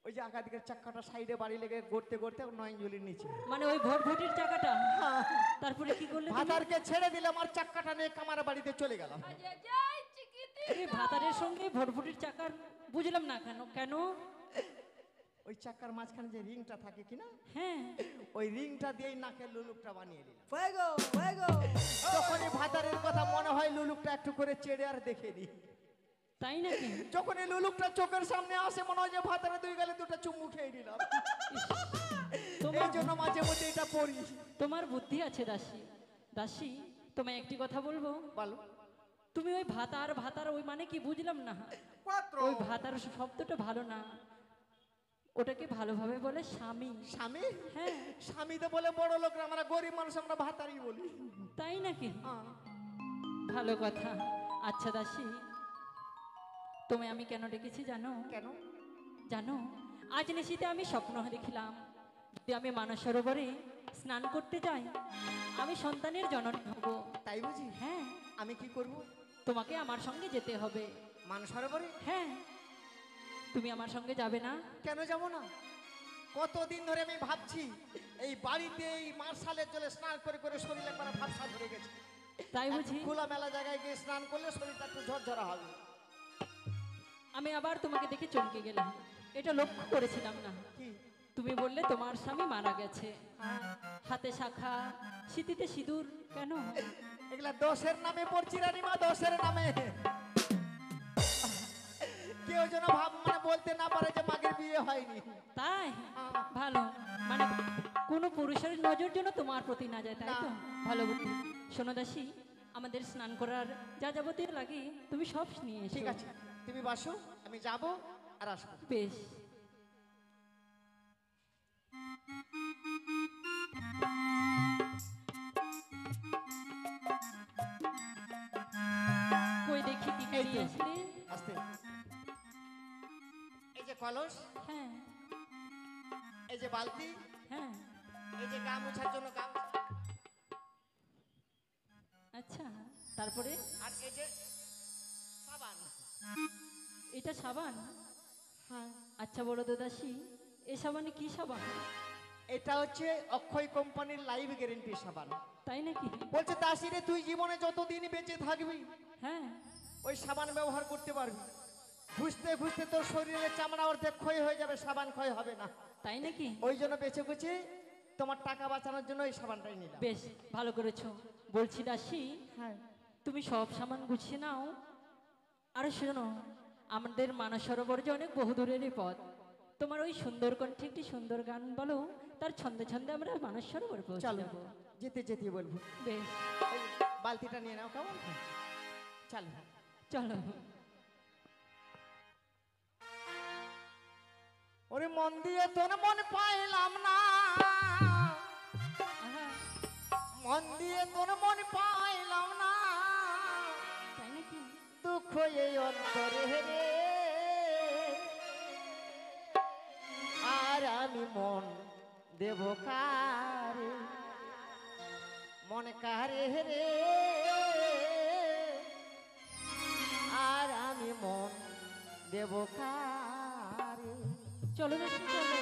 S4: ওই যে আঁকা দিকের চাক্কাটা সাইডে বাড়ি লেগে গড়তে গড়তে নয়নজুলির নিচে।
S5: মানে ওই ভটভটির চাকাটা? তারপরে কি করলে?
S4: ভাতারকে ছেড়ে দিলাম আর চাক্কাটা নিয়ে কামার বাড়িতে চলে গেলাম।
S5: এই ভাতারের সঙ্গে ভটভটির চাকার বুঝলাম না কেন কেন?
S4: ওই চাকার মাঝখানে যে রিংটা থাকে কিনা,
S5: হ্যাঁ
S4: ওই রিংটা দিয়েই নাকের লুলুকটা বানিয়ে দিলাম।
S1: ওয়েগো ওয়েগো
S4: যখনই ভাতারের কথা মনে হয় লুলুকটা একটু করে চেড়ে আর দেখে দিই।
S5: তাই নাকি?
S4: যখন এই লুলুকটা চোখের সামনে আসে মনে হয় যে ভাতারে দুই গালে দুটো চুমু খেয়ে দিলাম।
S5: তোমার
S4: এই জন্য মাঝে মধ্যে এটা পড়ি।
S5: তোমার বুদ্ধি আছে দাসী। দাসী, তোমায় একটি কথা বলবো।
S4: বলো।
S5: তুমি ওই ভাতার ভাতার ওই মানে কি বুঝলাম না। ওই ভাতার শব্দটা ভালো না, ওটাকে ভালোভাবে বলে স্বামী।
S4: স্বামী?
S5: হ্যাঁ।
S4: স্বামীতে বলে বড় লোকরা, আমরা গরিব মানুষ আমরা ভাতারই বলি।
S5: তাই নাকি?
S4: হ্যাঁ।
S5: ভালো কথা। আচ্ছা দাসী, তুমি আমি কেন ডেকেছি জানো?
S4: কেন?
S5: জানো, আজ নিশিতে আমি স্বপ্ন দেখিলাম, যদি আমি মানস সরোবরে স্নান করতে যাই আমি সন্তানের জননী হব।
S4: তাই বুঝি?
S5: হ্যাঁ।
S4: আমি কি করব?
S5: তোমাকে আমার সঙ্গে যেতে হবে।
S4: মান সরোবরে?
S5: হ্যাঁ। তুমি আমার সঙ্গে যাবে না?
S4: কেন যাব না? কতদিন ধরে আমি ভাবছি এই বাড়িতে এই মার্শালের জলে স্নান করে করে শরীর একবার ভাবসা ধরে গেছে।
S5: তাই বুঝি?
S4: খোলা মেলা জায়গায় গিয়ে স্নান করলে শরীরটা একটু ঝরঝরা হবে।
S5: আমি আবার তোমাকে দেখে চমকে গেলাম, এটা লক্ষ্য করেছিলাম না।
S4: কি?
S5: তুমি বললে তোমার স্বামী মারা গেছে, হাতে শাখা স্মৃতিতে সিঁদুর, কেন?
S4: এগুলা দোষের নামে পড়ছি রানীমা, দোষের নামে। কেউ যেন মানে বলতে না পারে যে মাগের বিয়ে হয়নি।
S5: তাই ভালো, মানে কোনো পুরুষের নজর যেন তোমার প্রতি না যায়, তাই তো?
S4: না।
S5: ভালো বুদ্ধি। শোনো দাসী, আমাদের স্নান করার যা যাবতীয় লাগে তুমি সব নিয়ে এসো।
S4: ঠিক আছে, তুমি বাসো, আমি যাব আর আসবো।
S5: বেশ। কই দেখি কি
S4: এই তো।
S5: নিয়ে আসলে?
S4: আস্তে। এই যে কলস,
S5: হ্যাঁ
S4: এই যে বালতি,
S5: হ্যাঁ।
S4: এই যে গা মোছার জন্য গামছা,
S5: আচ্ছা, তারপরে
S4: আর এই যে সাবান।
S5: এটা সাবান?
S4: হ্যাঁ।
S5: আচ্ছা বড় দাদাসী, এ সাবানে কি সাবান?
S4: এটা হচ্ছে অক্ষয় কোম্পানির লাইভ গ্যারেন্টি সাবান।
S5: তাই নাকি?
S4: বলছে দাসিরে তুই জীবনে যতদিন বেঁচে থাকবি
S5: হ্যাঁ।
S4: ওই সাবান ব্যবহার করতে পারবি। ঘুষতে ঘুষতে তোর শরীরের চামড়া অর্ধেক ক্ষয় হয়ে যাবে, সাবান ক্ষয় হবে না।
S5: তাই নাকি?
S4: ওই জন্য বেঁচে গুছে তোমার টাকা বাঁচানোর জন্য এই সাবানটাই নিলাম।
S5: বেশ ভালো করেছো। বলছি দাসী,
S4: হ্যাঁ।
S5: তুমি সব সামান গুছিয়ে নাও। আর শোনো, আমাদের মানস সরোবর যে অনেক বহু দূরেরই পথ। তোমার ওই সুন্দর কণ্ঠে একটি সুন্দর গান বলো, তার ছন্দে ছন্দে আমরা মানস সরোবর পৌঁছে
S4: চলো,
S5: যাবো।
S4: যেতে যেতে বলবো।
S5: বেশ,
S4: ওই বালতিটা নিয়ে নাও, কেমন? চলো।
S5: চলো।
S4: ওরে মন দিয়ে তোর মন পাইলাম না,
S5: আহা,
S4: মন দিয়ে তোর মন পাইলাম না,
S5: তাই নাকি?
S4: দুঃখ এই অন্তরে রে, আর আমি মন দেব কারে, মন কারে রে, আর আমি মন দেব কারে।
S5: চলো দাসী, চলো।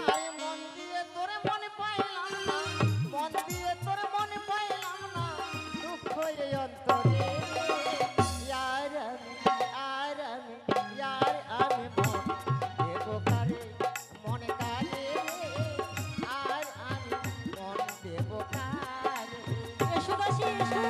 S4: আরে মন দিয়ে তোর মন পাইলাম না, মন দিয়ে তোর মন পাইলাম না, দুঃখ এই অন্তরে, ইয়ার আমি মন দেব কারে, মন কারে, আর আমি মন দেব কারে।
S5: এসো দাসী, এসো।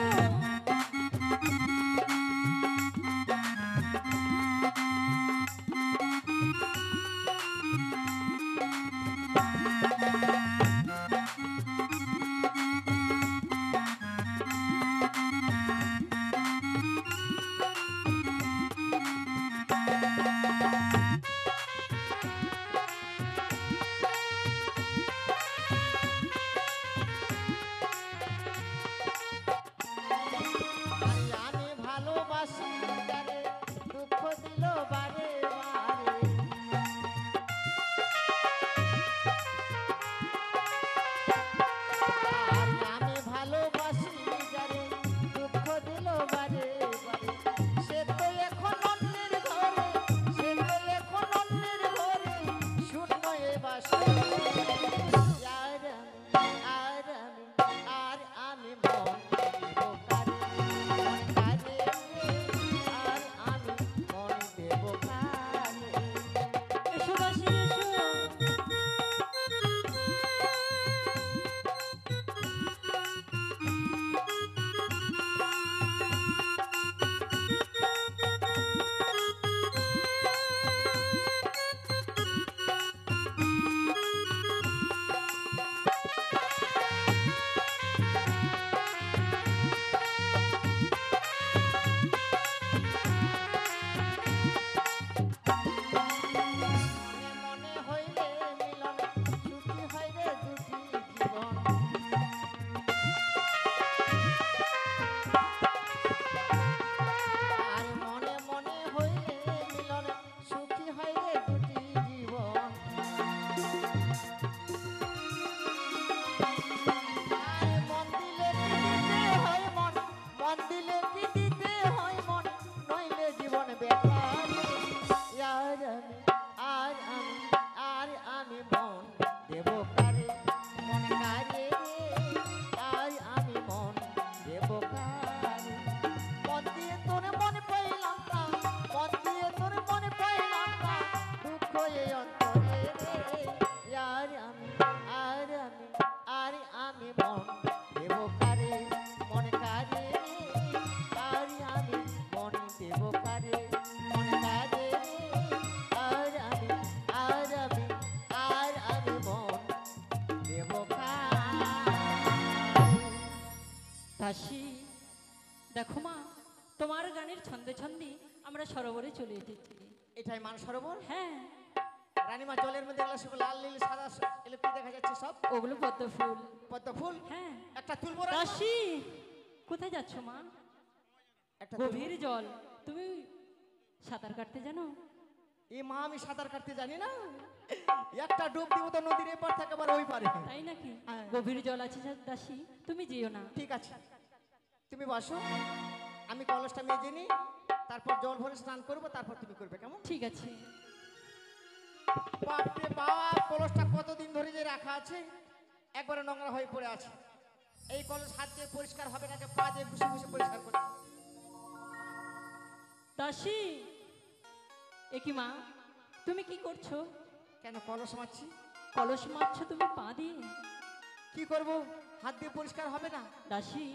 S4: আরে আমি ভালোবাসি যারে, দুঃখ দিল বারে বারে। আরে আমি ভালোবাসি যারে, দুঃখ দিল বারে
S5: তোমার গানের ছন্দে ছন্দে আমরা সরোবরে চলে এসেছি।
S4: এটাই মান সরোবর।
S5: হ্যাঁ,
S4: রানীমা জলের মধ্যে এগুলো সব লাল নীল সাদা এগুলো কি দেখা যাচ্ছে সব?
S5: ওগুলো পদ্ম ফুল।
S4: পদ্ম ফুল।
S5: হ্যাঁ।
S4: একটা তুলবো রানীমা?
S5: দাসী, কোথায় যাচ্ছ মা?
S4: একটা তুলবো?
S5: গভীর জল, তুমি সাঁতার কাটতে জানো?
S4: এই মা আমি সাঁতার কাটতে জানি না, একটা ডুব দিব তো নদীর এপার থেকে আবার ওই পারে।
S5: তাই নাকি?
S4: হ্যাঁ।
S5: গভীর জল আছে দাসী, তুমি যেও না।
S4: ঠিক আছে, তুমি বসো, আমি কলসটা মেজে নিই, তারপর জল ভরে স্নান করবো, তারপর তুমি করবে, কেমন?
S5: ঠিক আছে।
S4: বাপরে বাপ, কলসটা কতদিন ধরে যে রাখা আছে, একবারে নোংরা হয়ে পড়ে আছে। এই কলস হাত দিয়ে পরিষ্কার হবে না, পা দিয়ে ঘুষে ঘুষে পরিষ্কার করে।
S5: দাসী, এ কি মা, তুমি কি করছো?
S4: কেন কলস মারছি?
S5: কলস মারছো তুমি পা দিয়ে?
S4: কি করব, হাত দিয়ে পরিষ্কার হবে না?
S5: দাসী,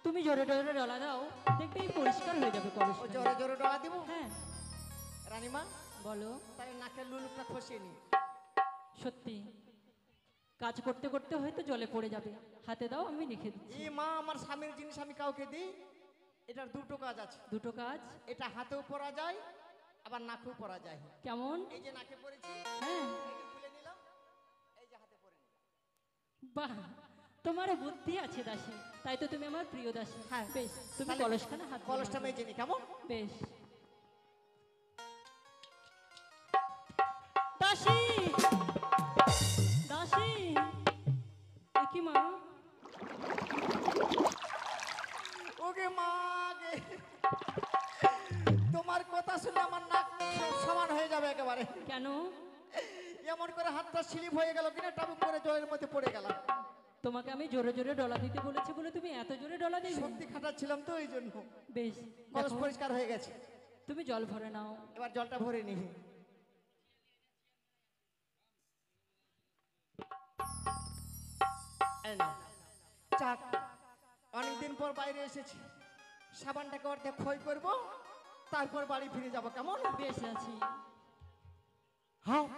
S5: তুমি জোরে জোরে ডলা দাও, দেখবেই পরিষ্কার হয়ে যাবে কলস।
S4: ও জোরে জোরে ডলা দিব?
S5: হ্যাঁ।
S4: রানীমা,
S5: বলো।
S4: তাহলে নাকের লুলুকটা খসিয়ে নি।
S5: সত্যি কাজ করতে করতে হয়তো জলে পড়ে যাবে, হাতে দাও, আমি লিখে দিচ্ছি।
S4: এই মা, আমার স্বামীর জিনিস আমি কাউকে দিই, এটার দুটো কাজ আছে।
S5: দুটো কাজ?
S4: এটা হাতেও পরা যায়, আবার নাকেও পরা যায়।
S5: কেমন?
S4: এই যে নাকে পরেছি,
S5: হ্যাঁ।
S4: এই যে খুলে নিলাম, এই যে হাতে পরে নিলাম।
S5: বাহ, তোমার বুদ্ধি আছে দাসী, তাই তো তুমি আমার প্রিয় দাসী।
S4: হ্যাঁ।
S5: বেশ, তুমি
S4: তাহলে
S5: কলসখানা হাত দিয়ে
S4: কলসটা
S5: মাখো।
S4: মেজে নি, কেমন?
S5: বেশ। দাসী, দাসী, এ কি মা?
S4: ওকে মা গে, তোমার কথা শুনে আমার নাক সমান হয়ে যাবে একেবারে।
S5: কেন?
S4: এমন করে হাতটা স্লিপ হয়ে গেল কিনা, টাবুক করে জলের মধ্যে পড়ে গেলাম।
S5: তোমাকে আমি জোরে জোরে ডলা দিতে বলেছি বলে তুমি এত জোরে ডলা দেবে?
S4: সত্যি খাটাচ্ছিলাম তো, এই জন্য।
S5: বেশ,
S4: কলস
S5: দেখো,
S4: পরিষ্কার হয়ে গেছে,
S5: তুমি জল ভরে নাও।
S4: এবার জলটা ভরে নি। এই নাও, চাক। অনেকদিন পর বাইরে এসেছি, সাবানটাকে অর্ধেক ক্ষয় করব, তারপর বাড়ি ফিরে যাব, কেমন?
S5: বেশ আছি।
S4: হ্যাঁ।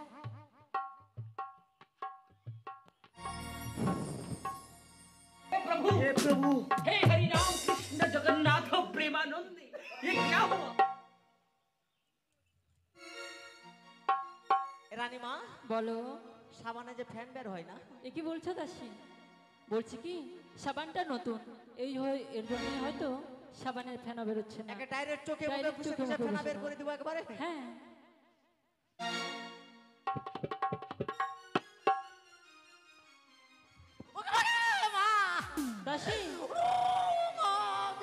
S3: हे हरि राम कृष्ण जगन्नाथ प्रेमानंद, ये क्या हुआ?
S4: রানীমা,
S5: বলো।
S4: সাবানে যে ফ্যান বের হয় না,
S5: এ কি বলছো দাসী? বলছি কি, সাবানটা নতুন, এর জন্য হয়তো সাবানের ফেনা বেরোচ্ছে না।
S4: একে ডাইরেক্ট চোখে মুখে
S5: Direct
S4: ঘুষে
S5: চোখে
S4: ঘুষে
S5: মুখে
S4: ফেনা
S5: ঘুষে
S4: বের
S5: দাও।
S4: করে দিব একবারে।
S5: হ্যাঁ। দাসী,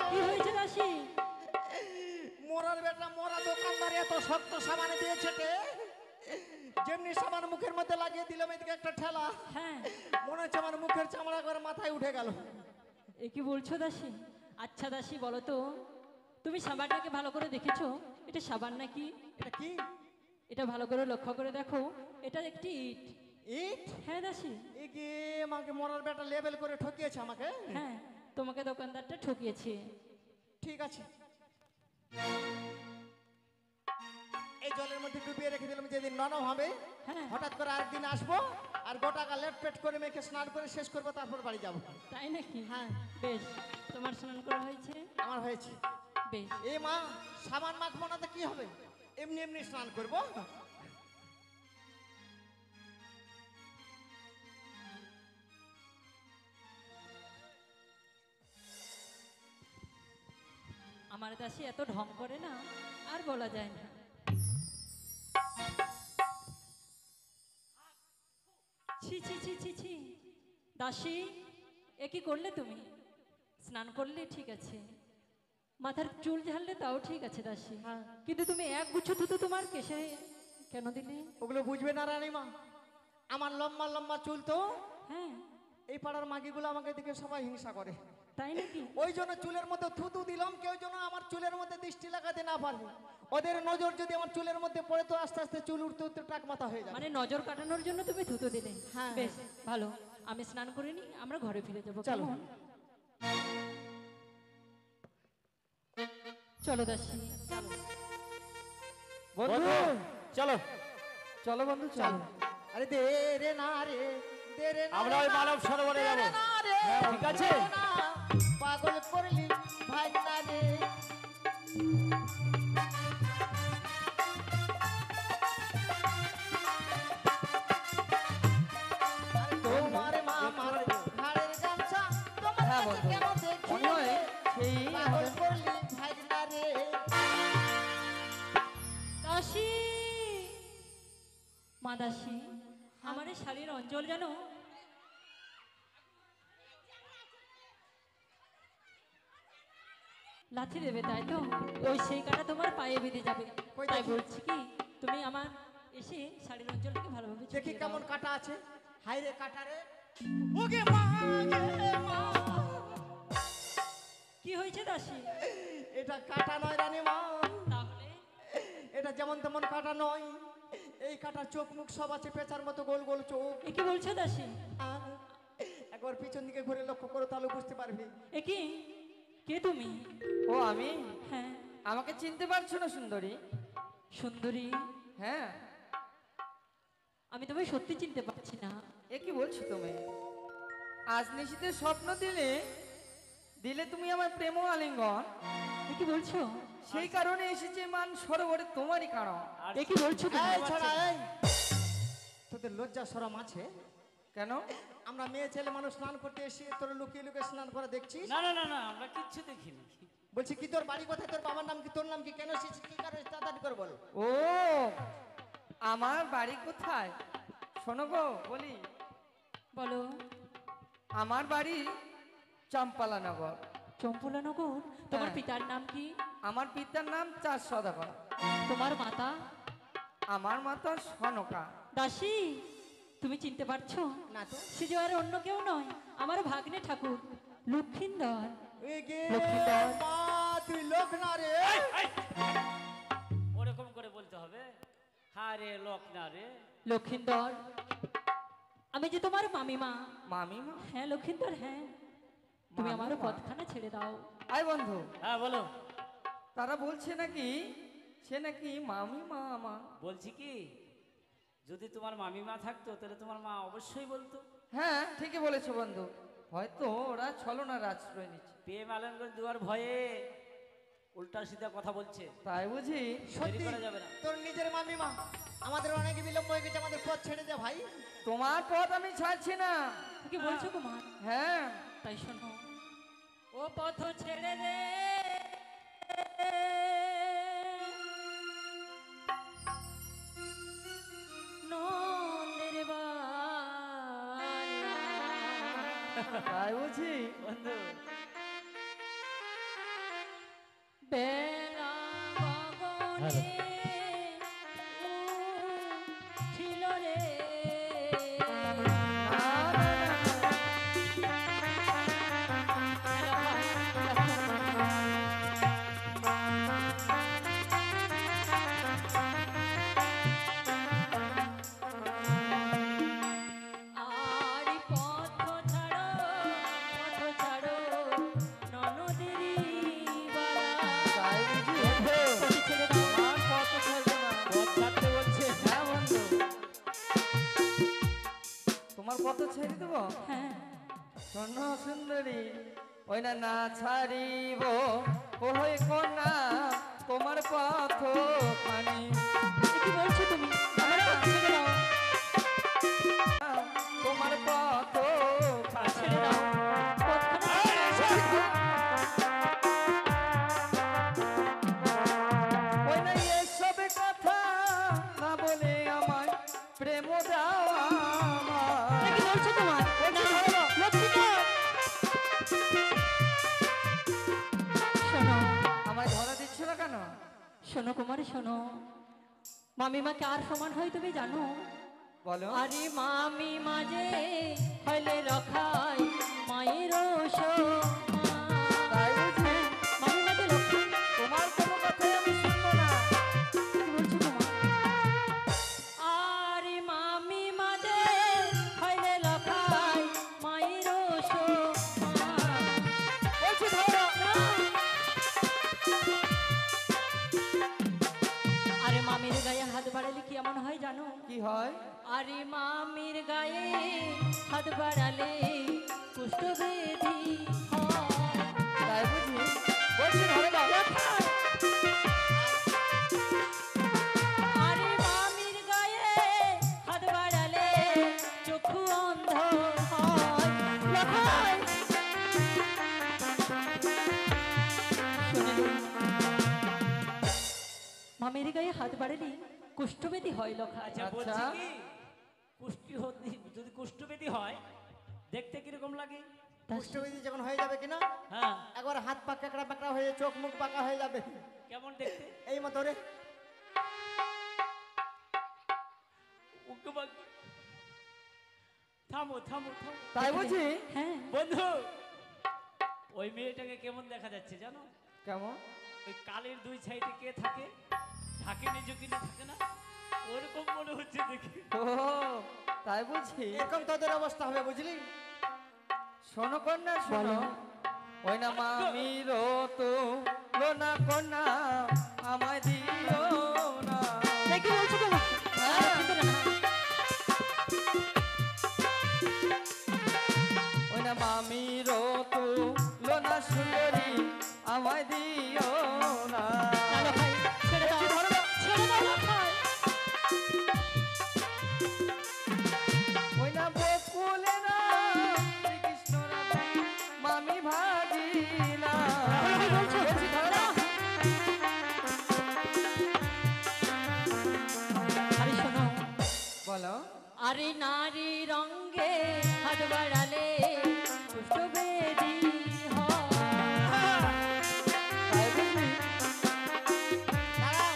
S5: কি হয়েছে দাসী?
S4: মোরার বেটা, মোরা দোকানদার এত শক্ত সাবান দিয়েছে কে, যেমনি সাবান মুখের মধ্যে লাগিয়ে দিলাম, এদিকে একটা ঠেলা,
S5: হ্যাঁ।
S4: মনে হচ্ছে আমার মুখের চামড়া করে মাথায় উঠে গেল।
S5: এ কি বলছো দাসী? আচ্ছা দাসী, বলো তো, তুমি সাবানটাকে ভালো করে দেখেছো? এটা সাবান নাকি?
S4: এটা কি?
S5: এটা ভালো করে লক্ষ্য করে দেখো, এটা একটি ইট।
S4: ইট?
S5: হ্যাঁ দাসী।
S4: এ কি, আমাকে মোরার বেটা লেবেল করে ঠকিয়েছে আমাকে।
S5: হ্যাঁ, তোমাকে দোকানদারটা ঠকিয়েছে।
S4: ঠিক আছে, এই জলের মধ্যে ডুবিয়ে রেখে দিলাম, যেদিন নরম হবে
S5: হ্যাঁ।
S4: হঠাৎ করে আরেকদিন আসবো, আর গোটা গা লেট পেট করে মেখে স্নান করে শেষ করবো, তারপর বাড়ি যাবো।
S5: তাই নাকি?
S4: হ্যাঁ।
S5: বেশ, তোমার স্নান করা হয়েছে?
S4: আমার হয়েছে।
S5: বেশ।
S4: এ মা, সাবান মাখবো না তো কি হবে, এমনি এমনি স্নান করবো।
S5: আমার দাসী এত ঢং করে না, আর বলা যায় না। ছি ছি ছি ছি ছি, দাসী, এ কি করলে তুমি? স্নান করলে ঠিক আছে, মাথার চুল ঝাড়লে তাও ঠিক আছে দাসী,
S4: হ্যাঁ।
S5: কিন্তু তুমি এক গুচ্ছ থুতু তোমার কেশে কেন দিলে?
S4: ওগুলো বুঝবে না রানীমা, আমার লম্বা লম্বা চুল তো,
S5: হ্যাঁ।
S4: এই পাড়ার মাগিগুলো আমাকে দেখে সবাই হিংসা করে,
S5: তাই নাকি?
S4: ওই জন্য চুলের মধ্যে থুতু দিলাম, কেউ যেন আমার চুলের মধ্যে দৃষ্টি লাগাতে না পারে। ওদের নজর যদি আমার চুলের মধ্যে পড়ে তো আস্তে আস্তে চুল উঠতে উঠতে টাক মাথা হয়ে যাবে।
S5: মানে নজর কাটানোর জন্য তুমি থুতু দিলে?
S4: হ্যাঁ।
S5: বেশ ভালো, আমি স্নান করে নি, আমরা ঘরে ফিরে যাবো।
S4: চলো।
S5: কেমন? চলো দাসী, চলো।
S1: বন্ধু,
S3: চলো
S1: চলো বন্ধু, চলো।
S4: আরে দে রে না রে, দে রে না
S3: আমরা
S4: রে
S3: ওই
S4: না,
S3: মানব সরোবরে
S4: দে রে
S3: যাবো।
S4: না রে,
S3: ঠিক আছে?
S4: দে না, পাগল করলি ভাই না রে,
S5: দাসী, মা দাসী, আমার এই শাড়ির অঞ্চল জানো লাথি দেবে, তাই তো? ওই সেই কাটা তোমার পায়ে বেঁধে যাবে।
S4: কই
S5: তাই
S4: দেখি।
S5: বলছি কি, তুমি আমার এসে শাড়ির অঞ্চলটাকে ভালোভাবে
S4: দেখি
S5: চুকিয়ে দাও।
S4: কেমন কাটা আছে। হাই রে কাটা রে।
S5: কি হয়েছে দাসী?
S4: এটা কাটা নয় রানী মা,
S5: তাহলে
S4: এটা যেমন তেমন কাটা নয়। এই কাটার চোখ মুখ সব আছে পেঁচার মতো গোল গোল চোখ।
S5: এ কি বলছো দাসী?
S4: আহ, একবার পিছন দিকে ঘুরে লক্ষ্য করো তাহলে বুঝতে পারবি।
S5: এ কি, কে তুমি?
S1: ও আমি?
S5: হ্যাঁ,
S1: আমাকে চিনতে পারছো না সুন্দরী?
S5: সুন্দরী,
S1: হ্যাঁ।
S5: আমি তোমায় সত্যি চিনতে পারছি না।
S1: এ কি বলছো তুমি? আজ নিশীতে স্বপ্ন দিলে দিলে তুমি আমার প্রেম আলিঙ্গন,
S5: এ কি বলছো?
S1: সেই কারণে এসেছে মান সরোবরে তোমারই কারণ।
S5: এ কি বলছো তুমি?
S4: এই ছড়া এই, তোদের লজ্জা শরম আছে?
S1: কেন?
S4: আমরা মেয়ে ছেলে মানুষ স্নান করতে এসে তোর লুকিয়ে লুকিয়ে স্নান করে দেখছিস?
S3: না না না না, আমরা কিচ্ছু দেখিনি।
S4: বলছি কি তোর বাড়ি কোথায়, তোর বাবার নাম কি, তোর নাম কি, কেন এসেছিস, কি কারণে, তাড়াতাড়ি করে বল।
S1: ও আমার বাড়ি কোথায় শোনো গো বলি।
S5: বলো।
S1: আমার বাড়ি চম্পালানগর।
S5: চম্পলানগর? তোমার
S1: হ্যাঁ।
S5: পিতার নাম কি?
S1: আমার পিতার নাম চার সদাগর।
S5: তোমার মাতা?
S1: আমার মাতা সনকা।
S5: দাসী, তুমি চিনতে পারছো?
S4: না তো।
S5: সে যে আর অন্য কেউ নয়, আমার ভাগ্নে ঠাকুর লক্ষিন্দর।
S4: এই গে
S5: লক্ষ্মীধর।
S4: মা, তুই লোক না রে।
S3: ওরকম করে বলতে হবে? হ্যাঁ রে, লোক না রে।
S5: লক্ষিন্দর, আমি যে তোমার মামিমা।
S1: মামিমা?
S5: হ্যাঁ লক্ষিন্দর, হ্যাঁ। তুমি আমার
S1: মামিমা?
S5: পথখানা ছেড়ে দাও।
S1: আয় বন্ধু,
S3: হ্যাঁ বলো।
S1: তারা বলছে নাকি সে নাকি মামিমা আমার।
S3: বলছি কি, যদি তোমার মামিমা থাকতো তাহলে তোমার মা অবশ্যই বলতো।
S1: হ্যাঁ ঠিকই বলেছো বন্ধু, হয়তো ওরা ছলনার আশ্রয় নিচ্ছে।
S3: প্রেম আলঙ্গন দেওয়ার ভয়ে উল্টা সিধা কথা বলছে।
S1: তাই বুঝি?
S3: দেরি
S4: সত্যি
S3: করা যাবে না।
S4: তোর নিজের মামিমা, আমাদের অনেক বিলম্ব হয়ে গেছে, আমাদের পথ ছেড়ে দে ভাই।
S1: তোমার পথ আমি ছাড়ছি না।
S5: কি বলছো কুমার?
S1: হ্যাঁ
S5: তাই শোনো, ও পথ ছেড়ে দে, নন্দের বালা।
S1: তাই বুঝি?
S3: বন্ধু,
S5: বেলা গগনে ছিল রে।
S1: না, না, না, না।
S5: আর পথ ছাড়ো ননদেরি বালা।
S1: তাই বুঝি?
S5: পথ ছেড়ে দাও।
S1: আমার পথ ছাড়বো না।
S3: পথ ছাড়তে বলছে।
S1: হ্যাঁ বন্ধু, তোমার পথ ছেড়ে দেবো?
S5: হ্যাঁ,
S1: শোনো সুন্দরী, ওই না না ছাড়িব ওই কন্যা তোমার পথ খানি।
S5: এ কি বলছো তুমি? আমার পথ ছেড়ে দাও,
S1: তোমার পথ
S5: ছেড়ে দাও। পথখানা ছেড়ে দাও।
S1: ওই না এসব কথা না বলে আমায় প্রেম দাও আমার।
S5: এ কি বলছো তোমার? না, লক্ষ্মীধর। শোনো,
S1: আমায় ধরা দিচ্ছ না কেন?
S5: শোনো কুমারী, শোনো। মামিমাকে আর সমান হয় তুমি জানো?
S1: বলো।
S5: আরে মামি মাঝে হইলে রখাই মায়ের সমান।
S1: তাই বুঝি?
S5: মামি মাঝে লক্ষ্মী।
S1: তোমার কোনো কথাই আমি শুনবো না।
S5: কি বলছো তোমার? আরে মামি মাঝে হইলে রখাই মায়ের সমান।
S1: বলছি ধরো।
S5: না। আরে মামির গায়ে হাত বাড়ালে কি এমন হয় জানো?
S1: কি হয়?
S5: আরে মামির গায়ে হাত বাড়ালে কুষ্ঠবেধি হয়।
S1: তাই বুঝি? বলছি ধরে দাও।
S5: আরে মামির গায়ে হাত বাড়ালে চক্ষু অন্ধ হয়। লখাই। শুনে লই, স্বামীর গায়ে হাত বাড়ালে কুষ্ঠবেদী হয় লখাই।
S3: আচ্ছা
S1: আচ্ছা।
S3: বলছি কি যদি কুষ্ঠবেদী হয় দেখতে কিরকম লাগে?
S4: কুষ্ঠবিধি যখন হয়ে যাবে কিনা,
S3: হ্যাঁ,
S4: একবার হাত পা কেকড়া পাকড়া হয়ে চোখ মুখ পাকা হয়ে যাবে
S3: কেমন দেখতে?
S4: এই মতো রে।
S3: উগ্র বাগ। থামো থামো থামো
S1: তাই বুঝি?
S5: হ্যাঁ
S3: বন্ধু, ওই মেয়েটাকে কেমন দেখা যাচ্ছে জানো?
S1: কেমন?
S3: ওই কালের দুই সাইডে কে থাকে, থাকে নিজে কিনে থাকে না, ওরকম মনে হচ্ছে দেখি।
S1: ও তাই বুঝি?
S4: এরকম তোদের অবস্থা হবে বুঝলি।
S1: শোনো কন্যা শোনো, ওই না মামির তো লোনা কন্যা আমায় দিও না।
S5: তাই কি বলছো গো?
S1: হ্যাঁ।
S5: ভিতরে না।
S1: ওই না মামির তো লোনা সুন্দরী আমায় দিও না।
S5: না লখাই, ছেড়ে দাও, ছেড়ে দাও লখাই।
S1: ওই না বকুলে না শ্রীকৃষ্ণ রাধা মামি ভাগিনা। বলছি ধরো না।
S5: আরে শোনো,
S1: বলো।
S5: আরে নারী রঙ্গে হাত বাড়ালে কুষ্ঠবেদী হয়।
S1: তাই বুঝি?
S4: দাঁড়াও।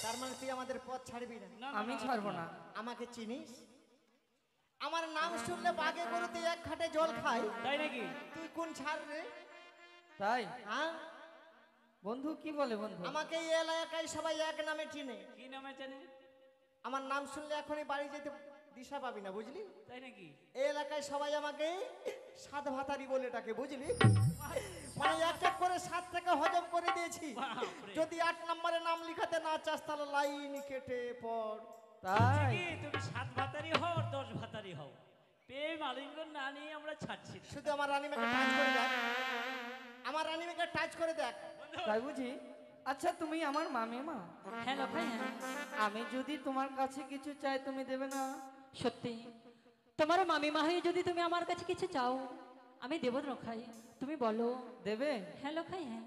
S4: তার মানে তুই আমাদের পথ ছাড়বি না?
S3: না, না,
S1: আমি
S3: না,
S1: ছাড়বো না।
S4: আমাকে চিনিস? আমার নাম শুনলে বাগে গরুতে এক খাটে জল খাই।
S3: তাই নাকি?
S4: তুই কোন ছাড় রে?
S1: তাই
S4: হ্যাঁ,
S1: বন্ধু কি বলে বন্ধু?
S4: আমাকে এই এলাকায় সবাই এক নামে চিনে।
S3: কি নামে জানে?
S4: আমার নাম শুনলে এখনই বাড়ি যেতে দিশা পাবি না বুঝলি।
S3: তাই নাকি?
S4: এই এলাকায় সবাই আমাকে সাত ভাতারি বলে ডাকে বুঝলি। মানে এক এক করে সাত টাকা হজম করে দিয়েছি।
S3: বাপরে।
S4: যদি 8 নম্বরে নাম লিখাতে না চাস তাহলে লাইন কেটে পড়।
S1: তাই
S3: কি তুমি 7 ভাতারি হও আর 10 ভাতারি হও, প্রেম আলিঙ্গন না নিয়ে আমরা ছাড়ছি না।
S4: শুধু আমার রানীমাকে টাচ করে দেখ, আমার রানীমাকে টাচ করে দেখ।
S1: তাই বুঝি? আচ্ছা তুমি আমার মামিমা,
S5: হ্যাঁ লখাই, হ্যাঁ
S1: আমি যদি তোমার কাছে কিছু চাই তুমি দেবে না?
S5: সত্যি। তোমার মামিমা হয়ে যদি তুমি আমার কাছে কিছু চাও আমি দেব লখাই, তুমি বলো।
S1: দেবে?
S5: হ্যাঁ লখাই, হ্যাঁ।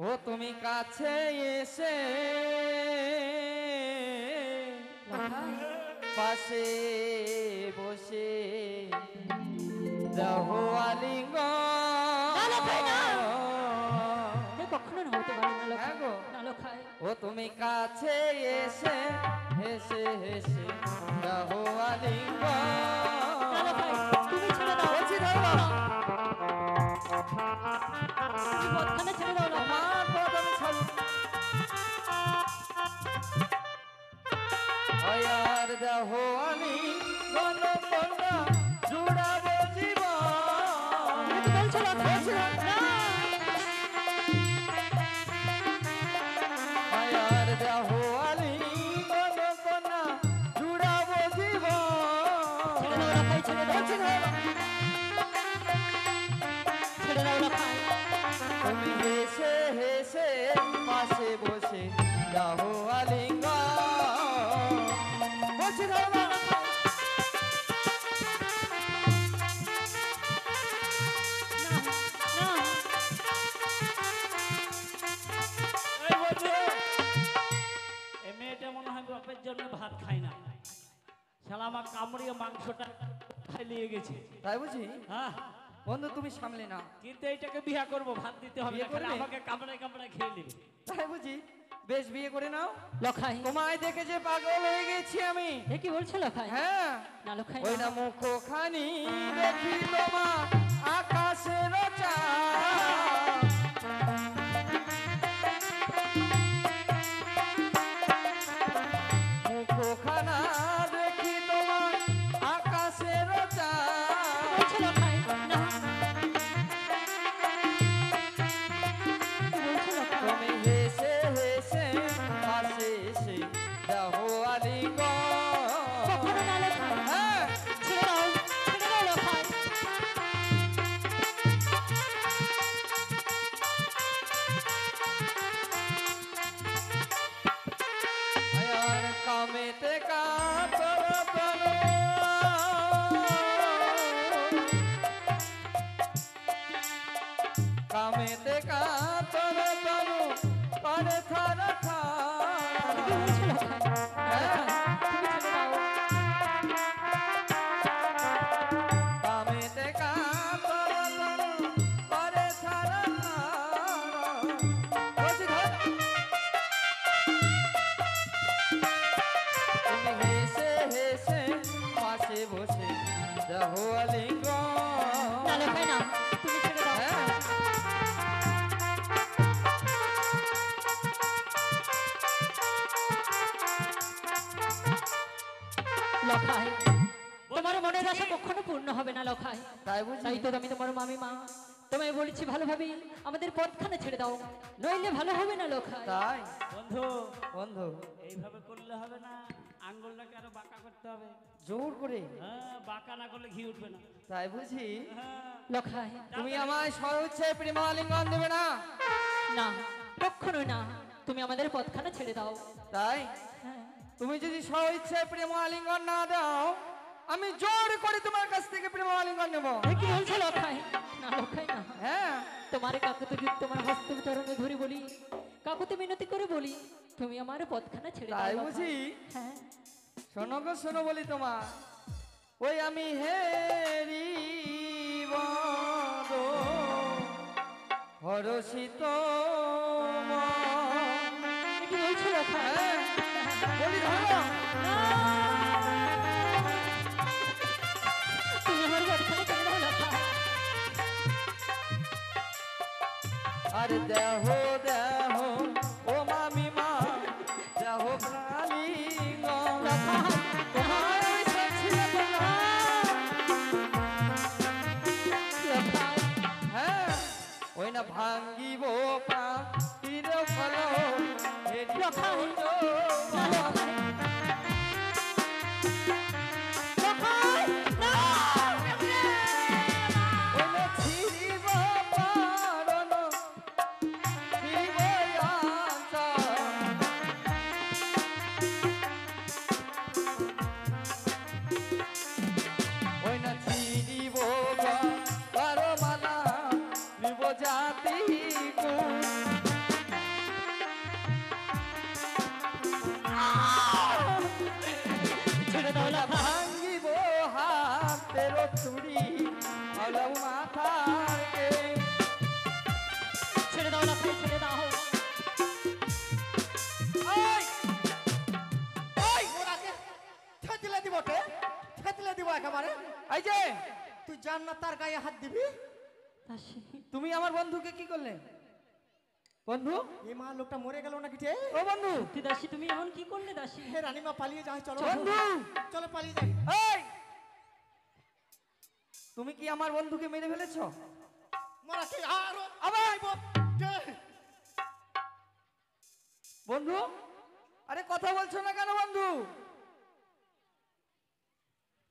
S1: ও তুমি কাছে এসে
S5: লখাই,
S1: পাশে বসে দেহো
S5: না, লখাই, না।
S1: আলিঙ্গন।
S5: এ কখনো না হতে পারে না লখাই,
S1: হ্যাঁ গো।
S5: না লখাই।
S1: ও তুমি কাছে এসে হেসে হেসে দেহো
S5: না
S1: আলিঙ্গন।
S5: লখাই, তুমি ছেড়ে দাও।
S1: বলছি ধরো না।
S5: তুমি পথখানে ছেড়ে দাও লখাই।
S1: আমার পথ আমি ছাড়ব। আর দেহো আলিঙ্গন কন্যা জুড়াবো জীবন।
S5: তুমি তো বলছো লখাই। না।
S1: আর দেহো আলিঙ্গন কন্যা জুড়াবো জীবন।
S5: ছেড়ে দাও লখাই, ছেড়ে দাও। ছেড়ে দাও লখাই।
S1: তুমি হেসে হেসে পাশে বসে দেহো আলিঙ্গন। বলছি ধরো না।
S5: না।
S3: এই বন্ধু, এই মেয়েটা মনে হয় বাপের জন্য ভাত খায় না, শালা আমার কামড়িয়ে মাংসটা খাই নিয়ে গেছে।
S1: তাই বুঝি?
S3: হ্যাঁ,
S1: বন্ধু তুমি সামলে না।
S3: কিন্তু এইটাকে বিয়া করব, ভাত দিতে হবে
S1: বিয়ে
S3: না, খালি
S1: করবে?
S3: আমাকে কামড়ে কামড়ে খেয়ে নেবে।
S1: তাই বুঝি? বেশ বিয়ে করে নাও।
S5: লখাই,
S1: তোমায় দেখে যে পাগল হয়ে গেছি আমি।
S5: এ কি বলছো লখাই?
S1: হ্যাঁ
S5: না লখাই,
S1: ওই না
S5: না।
S1: মুখখানি দেখি তোমার আকাশের চাঁদ। মুখখানা দেখি তোমার আকাশের চাঁদ।
S5: বলছো লখাই? না। কি বলছো লখাই?
S1: তুমি হেসে হেসে পাশে এসে দেহো আলিঙ্গন।
S5: কখনো না লখাই।
S1: হ্যাঁ
S5: ছেড়ে দাও লখাই।
S1: পরে থারা থারা
S5: কি বলছো লখাই? তুমি ছেড়ে দাও।
S1: কামেতে কাতর পরে থারা থারা বলছি ধর তুমি হেসে হেসে পাশে বসে যাহো আলিঙ্গন
S5: না লখাই না, তুমি ছেড়ে দাও।
S1: হ্যাঁ
S5: লখাই, তোমার মনের আশা কখনো পূর্ণ হবে না লখাই।
S1: তাই বুঝি
S5: তাই তো আমি তোমার মামি মা তোমায় বলেছি ভালোভাবে আমাদের পথখানে ছেড়ে দাও, নইলে ভালো হবে না লখাই।
S1: তাই
S3: বন্ধু
S1: বন্ধু
S3: এইভাবে করলে হবে না, আঙ্গুলটাকে আরো বাঁকা করতে হবে।
S1: জোর করে
S3: হ্যাঁ, বাঁকা না করলে ঘি উঠবে না।
S1: তাই বুঝি
S3: হ্যাঁ,
S5: লখাই
S1: তুমি আমায় স্বইচ্ছে প্রেমালিঙ্গন দেবে না
S5: না, কখনোই না, তুমি আমাদের পথখানা ছেড়ে দাও।
S1: তাই
S5: হ্যাঁ,
S1: তুমি যদি স্বইচ্ছে প্রেমালিঙ্গন না দাও আমি জোর করে তোমার কাছ থেকে প্রেমালিঙ্গন নেব
S5: এ কি বলছো লখাই? না লখাই না,
S1: হ্যাঁ
S5: তোমার কাকুতে তোমার হস্ত চরণে ধরে বলি, কাকুতে মিনতি করে বলি, তুমি আমার পথখানা ছেড়ে দাও
S1: তাই
S5: লখাই।
S1: বুঝি
S5: হ্যাঁ,
S1: শোনো গো শোনো বলি তোমার ওই আমি হেরি হরষিত
S5: এ কি বলছো লখাই?
S1: হ্যাঁ, বলি ধরো
S5: তুমি আমার পথখানা ছেড়ে দাও লখাই।
S1: আরে দেহ দেহ ও মামি মা দেহ প্রালিঙ্গ তোমার সাথে
S5: লখাই,
S1: হ্যাঁ ওই না ভাঙ্গিব পা তীর ফল
S5: লখাই, না লখাই। লখাই, না!
S1: ছিড়িব পারন ছিড়িব আঞ্চল ওই না ছিড়িব পারো মালা নিব জাতি গুণ
S5: ছেড়ে দাও লখাই।
S1: ভাঙ্গিব হাতের চুড়ি অলৌ মাথাকে
S5: ছেড়ে দাও লখাই, ছেড়ে দাও।
S1: ওই ওই
S4: থেতলে দিব তে থেতলে দিব একেবারে।
S1: এই যে
S4: তুই জান না তার গায়ে হাত দিবি?
S5: দাসী,
S1: তুমি আমার বন্ধুকে কি করলে বন্ধু
S4: এ মা লোকটা মরে গেল নাকি রে?
S1: ও বন্ধু
S5: সত্যি দাসী, তুমি এমন কি করলে দাসী?
S4: হে রানীমা পালিয়ে যাই, চলো
S1: বন্ধু
S4: চলো পালিয়ে যাই।
S1: এই তুমি কি আমার বন্ধুকে মেরে ফেলেছো
S4: মরা কি আরো
S1: আবার
S4: আইব কে?
S1: বন্ধু আরে কথা বলছো না কেন বন্ধু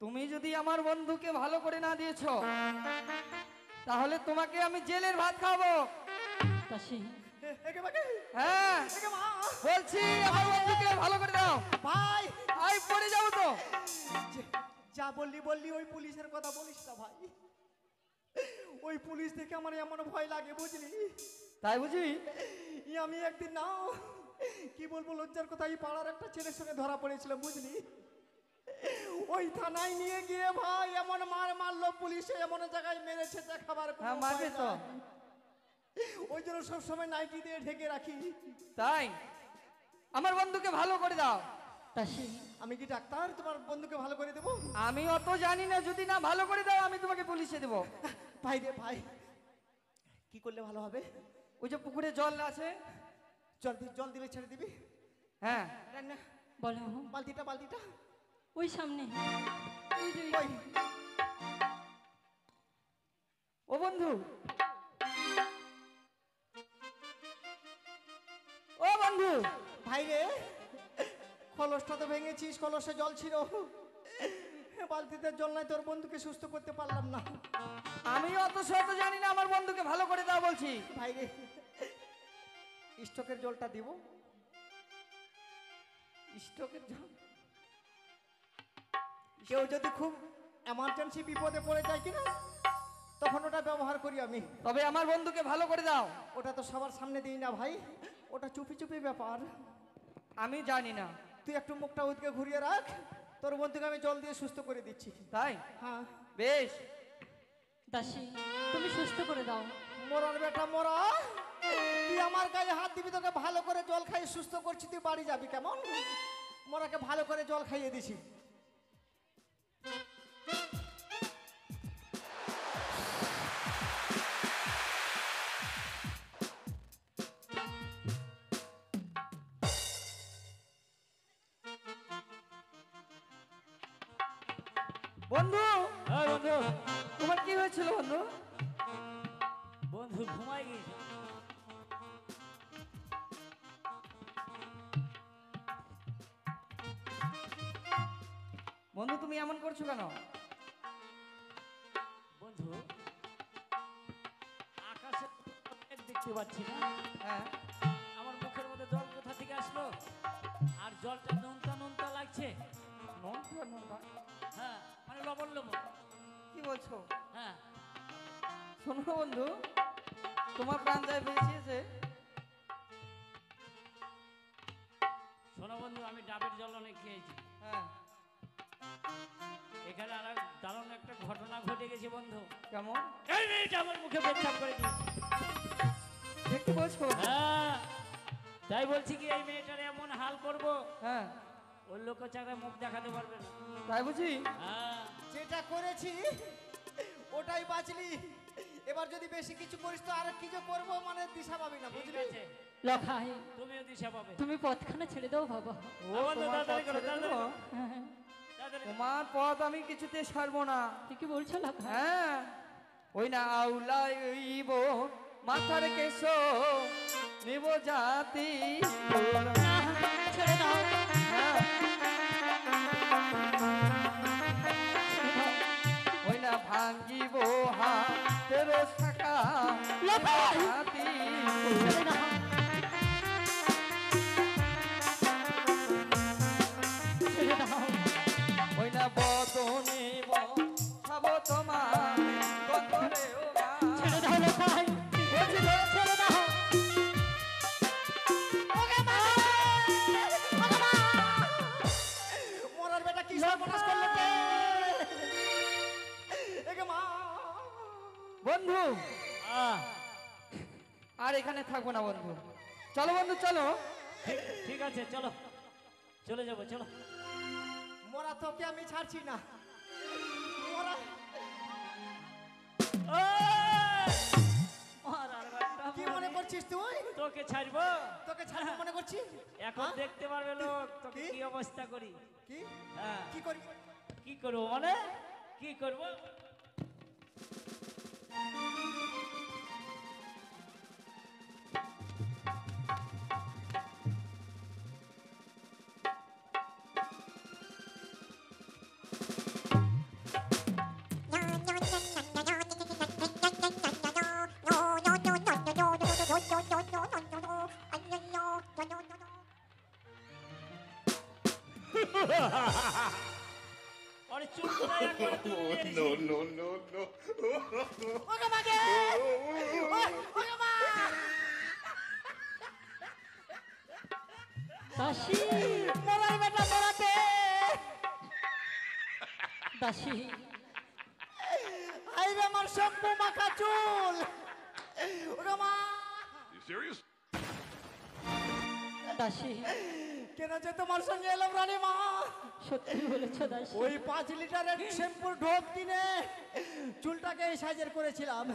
S1: তুমি যদি আমার বন্ধুকে ভালো করে না দিয়েছো তাহলে তোমাকে আমি জেলের ভাত খাবো
S5: দাসী,
S4: একে বাকে
S1: হ্যাঁ
S4: একে মা
S1: বলছি আমার বন্ধুকে ভালো করে দাও
S4: ভাই
S1: আই পড়ে যাবো তো
S4: যা বললি বললি, ওই পুলিশের কথা বলিস না ভাই। ওই পুলিশ থেকে আমার এমন ভয় লাগে বুঝলি।
S1: তাই বুঝি
S4: আমি একদিন না কি বলবো লজ্জার কথা, এই পাড়ার একটা ছেলের সঙ্গে ধরা পড়েছিল বুঝলি। ওই থানায় নিয়ে গিয়ে ভাই এমন মারলো পুলিশে, এমন জায়গায় মেরেছে দেখাবার কোনো
S1: হ্যাঁ মারবে
S4: উপায়
S1: তো
S4: নাই। ওই জন্য সবসময় নাইটি দিয়ে ঢেকে রাখি।
S1: তাই আমার বন্ধুকে ভালো করে দাও
S5: দাসী,
S4: আমি কি ডাক্তার তোমার বন্ধুকে ভালো করে দেবো?
S1: আমি অত জানি না যদি না ভালো করে দাও আমি তোমাকে পুলিশে দেবো
S4: ভাই রে ভাই, কি করলে ভালো হবে?
S1: ওই যে পুকুরে জল আছে
S4: জল দিলে ছেড়ে দিবি?
S1: হ্যাঁ
S4: রান্না,
S5: বলো।
S4: বালতিটা বালতিটা
S5: ওই সামনে, ওই যে
S4: ওই
S1: ও বন্ধু ও বন্ধু
S4: ভাই রে, কলসটা তো ভেঙেছিস, কলসে জল ছিল, বালতিতে জল নাই, তোর বন্ধুকে সুস্থ করতে পারলাম না।
S1: আমি অত শত জানি না আমার বন্ধুকে ভালো করে দাও বলছি
S4: ভাই রে, স্টকের জলটা দিব?
S1: স্টকের জল
S4: কেউ যদি খুব এমার্জেন্সি বিপদে পড়ে যায় কিনা তখন ওটা ব্যবহার করি আমি।
S1: তবে আমার বন্ধুকে ভালো করে দাও।
S4: ওটা তো সবার সামনে দিই না ভাই, ওটা চুপি চুপি ব্যাপার।
S1: আমি জানি না।
S4: তুই একটু মুখটা ওদিকে ঘুরিয়ে রাখ, তোর বন্ধুকে আমি জল দিয়ে সুস্থ করে দিচ্ছি।
S1: তাই?
S4: হ্যাঁ।
S1: বেশ।
S5: দাসী তুমি সুস্থ করে দাও।
S4: মোরার বেটা মোরা, তুই আমার গায়ে হাত দিবি, তোকে ভালো করে জল খাইয়ে সুস্থ করছি, তুই বাড়ি যাবি কেমন? মোরাকে ভালো করে জল খাইয়ে দিছি।
S1: বন্ধু,
S3: হ্যাঁ বন্ধু,
S1: তোমার কি হয়েছিল বন্ধু?
S3: বন্ধু ঘুমাই গিয়েছে।
S1: বন্ধু তুমি এমন করছো কেন?
S3: বন্ধু আকাশে দেখতে পাচ্ছি না,
S1: হ্যাঁ।
S3: আমার মুখের মধ্যে জল কোথা থেকে আসলো? আর জলটা নুনতা নুনতা লাগছে।
S1: নোনতা নোনতা?
S3: হ্যাঁ মানে লবণ লবণ।
S1: কি বলছো?
S3: হ্যাঁ
S1: শোনো বন্ধু, তোমার প্রাণ যায় বেঁচেছে।
S3: শোনো বন্ধু, আমি ডাবের জল অনেক খেয়েছি।
S1: হ্যাঁ।
S3: এখানে আর দারুণ একটা ঘটনা ঘটে গেছে বন্ধু।
S1: কেমন?
S3: এই মেয়েটা আমার মুখে পেচ্ছাপ করে দিয়েছে।
S1: দেখতে বলছো?
S3: হ্যাঁ তাই বলছি কি, এই মেয়েটার এমন হাল করব,
S1: হ্যাঁ।
S3: ওর লোক ছাড়া মুখ দেখাতে পারবে না।
S1: তাই বুঝি?
S3: হ্যাঁ
S4: যেটা করেছি ওটাই বাঁচলি, এবার যদি বেশি কিছু করিস তো আর কি যে করবো, মানে দিশা পাবি না,
S3: ঠিক
S4: বুঝলি?
S3: আছে,
S5: লখাই
S3: তুমিও দিশা পাবে।
S5: তুমি পথখানা ছেড়ে দাও বাবা।
S1: ও,
S3: বন্ধু,
S1: তোমার
S3: তাড়াতাড়ি
S1: পথ
S3: করো,
S1: ছেড়ে
S3: তাড়াতাড়ি
S1: দেবো?
S3: করো।
S5: হ্যাঁ,
S3: তাড়াতাড়ি।
S1: তোমার পথ আমি কিছুতে ছাড়বো না।
S5: ঠিকই বলছো লখাই।
S1: হ্যাঁ। ওই না আউলাইব মাথার কেশ নিব জাতি।
S5: ছেড়ে দাও।
S1: হ্যাঁ। ওই না ভাঙ্গিব হাতের শাখা
S5: লখাই!
S1: জাতি।
S5: ছেড়ে দাও। ছেড়ে দাও।
S1: ওই না বদনে সব তোমার গন্ধরে ও মা।
S5: ছেড়ে দাও লখাই। ছেড়ে দাও।
S4: মরার বেটা কি সর্বনাশ করলো রে? একে মা।
S1: বন্ধু
S3: আহ,
S1: আর এখানে থাকবো না বন্ধু, চলো বন্ধু চলো।
S3: ঠিক আছে, চলো চলে যাবো, চলো।
S4: মোরা তোকে আমি ছাড়ছি না। মোরা কি মনে করছিস তুই?
S3: তোকে ছাড়বো?
S4: তোকে ছাড়বো মনে করছিস?
S3: এখন
S4: হ্যাঁ?
S3: দেখতে পারবে লোক তোকে
S4: কি?
S3: কি অবস্থা করি।
S4: কি
S3: হ্যাঁ
S4: কি করবি?
S3: কি করবো মানে, কি করবো? আরে চুপ করে একবার তুমি মেরেছি।
S4: ওকে মাকে! ওকে মা!
S5: দাসী,
S4: মরার বেটা মরাতে!
S5: দাসী,
S4: আইরে আমার শ্যাম্পু মাখা চুল! ওকে মা!
S5: দাসী,
S4: কেন যে তোমার সঙ্গে এলাম রানী মা?
S5: সত্যি বলেছো দাসী।
S4: ওই 5 লিটারের শ্যাম্পুর ঢোক কিনে চুলটাকে এই সাইজের করেছিলাম।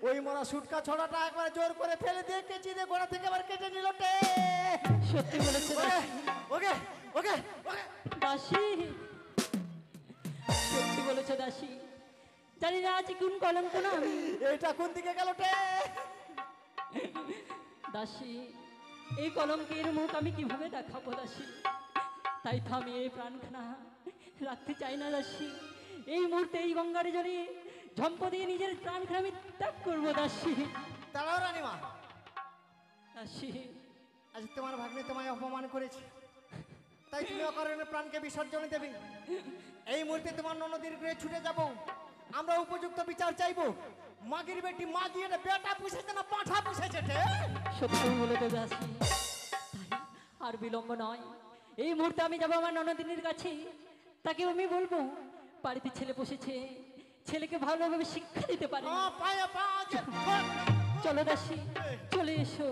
S4: ওই মরা সুটকা ছড়াটা একবার জোর করে ফেলে দিয়ে কেচি দিয়ে গোড়া থেকে আবার কেটে নিল টে।
S5: সত্যি বলেছো
S4: ওকে
S5: দাসী।
S4: ওকে ওকে ওকে
S5: দাসী, সত্যি বলেছো দাসী। জানি না আজ কোন কলঙ্ক না আমি।
S4: এটা কোন দিকে গেল টে?
S5: দাসী, এই কলঙ্কের মুখ আমি কিভাবে দেখাবো দাসী? তাই তো আমি এই প্রাণখানা রাখতে চাই না দাসী। এই মুহূর্তে এই গঙ্গার জলে ঝম্প দিয়ে নিজের প্রাণখানা আমি ত্যাগ করবো দাসী।
S4: দাঁড়াও রানীমা,
S5: দাসী,
S4: আজ তোমার ভাগ্নে তোমায় অপমান করেছে, তাই তুমি অকারণে প্রাণকে বিসর্জন দেবে। এই মুহূর্তে তোমার ননদীর গৃহে ছুটে যাব, আমরা উপযুক্ত বিচার চাইবো। মাগির বেটি মা দিয়ে বেটা পুষেছে না পাঁঠা পুষেছে রে?
S5: সত্য বলে তো দাসী, তাই আর বিলম্ব নয়, এই মুহূর্তে আমি যাবো আমার ননদিনীর কাছে। তাকে আমি বলবো বাড়িতে ছেলে বসেছে, ছেলেকে ভালোভাবে শিক্ষা দিতে পারে।
S4: পায়ে পা দিয়ে
S5: চলো দাসী, চলে এসো।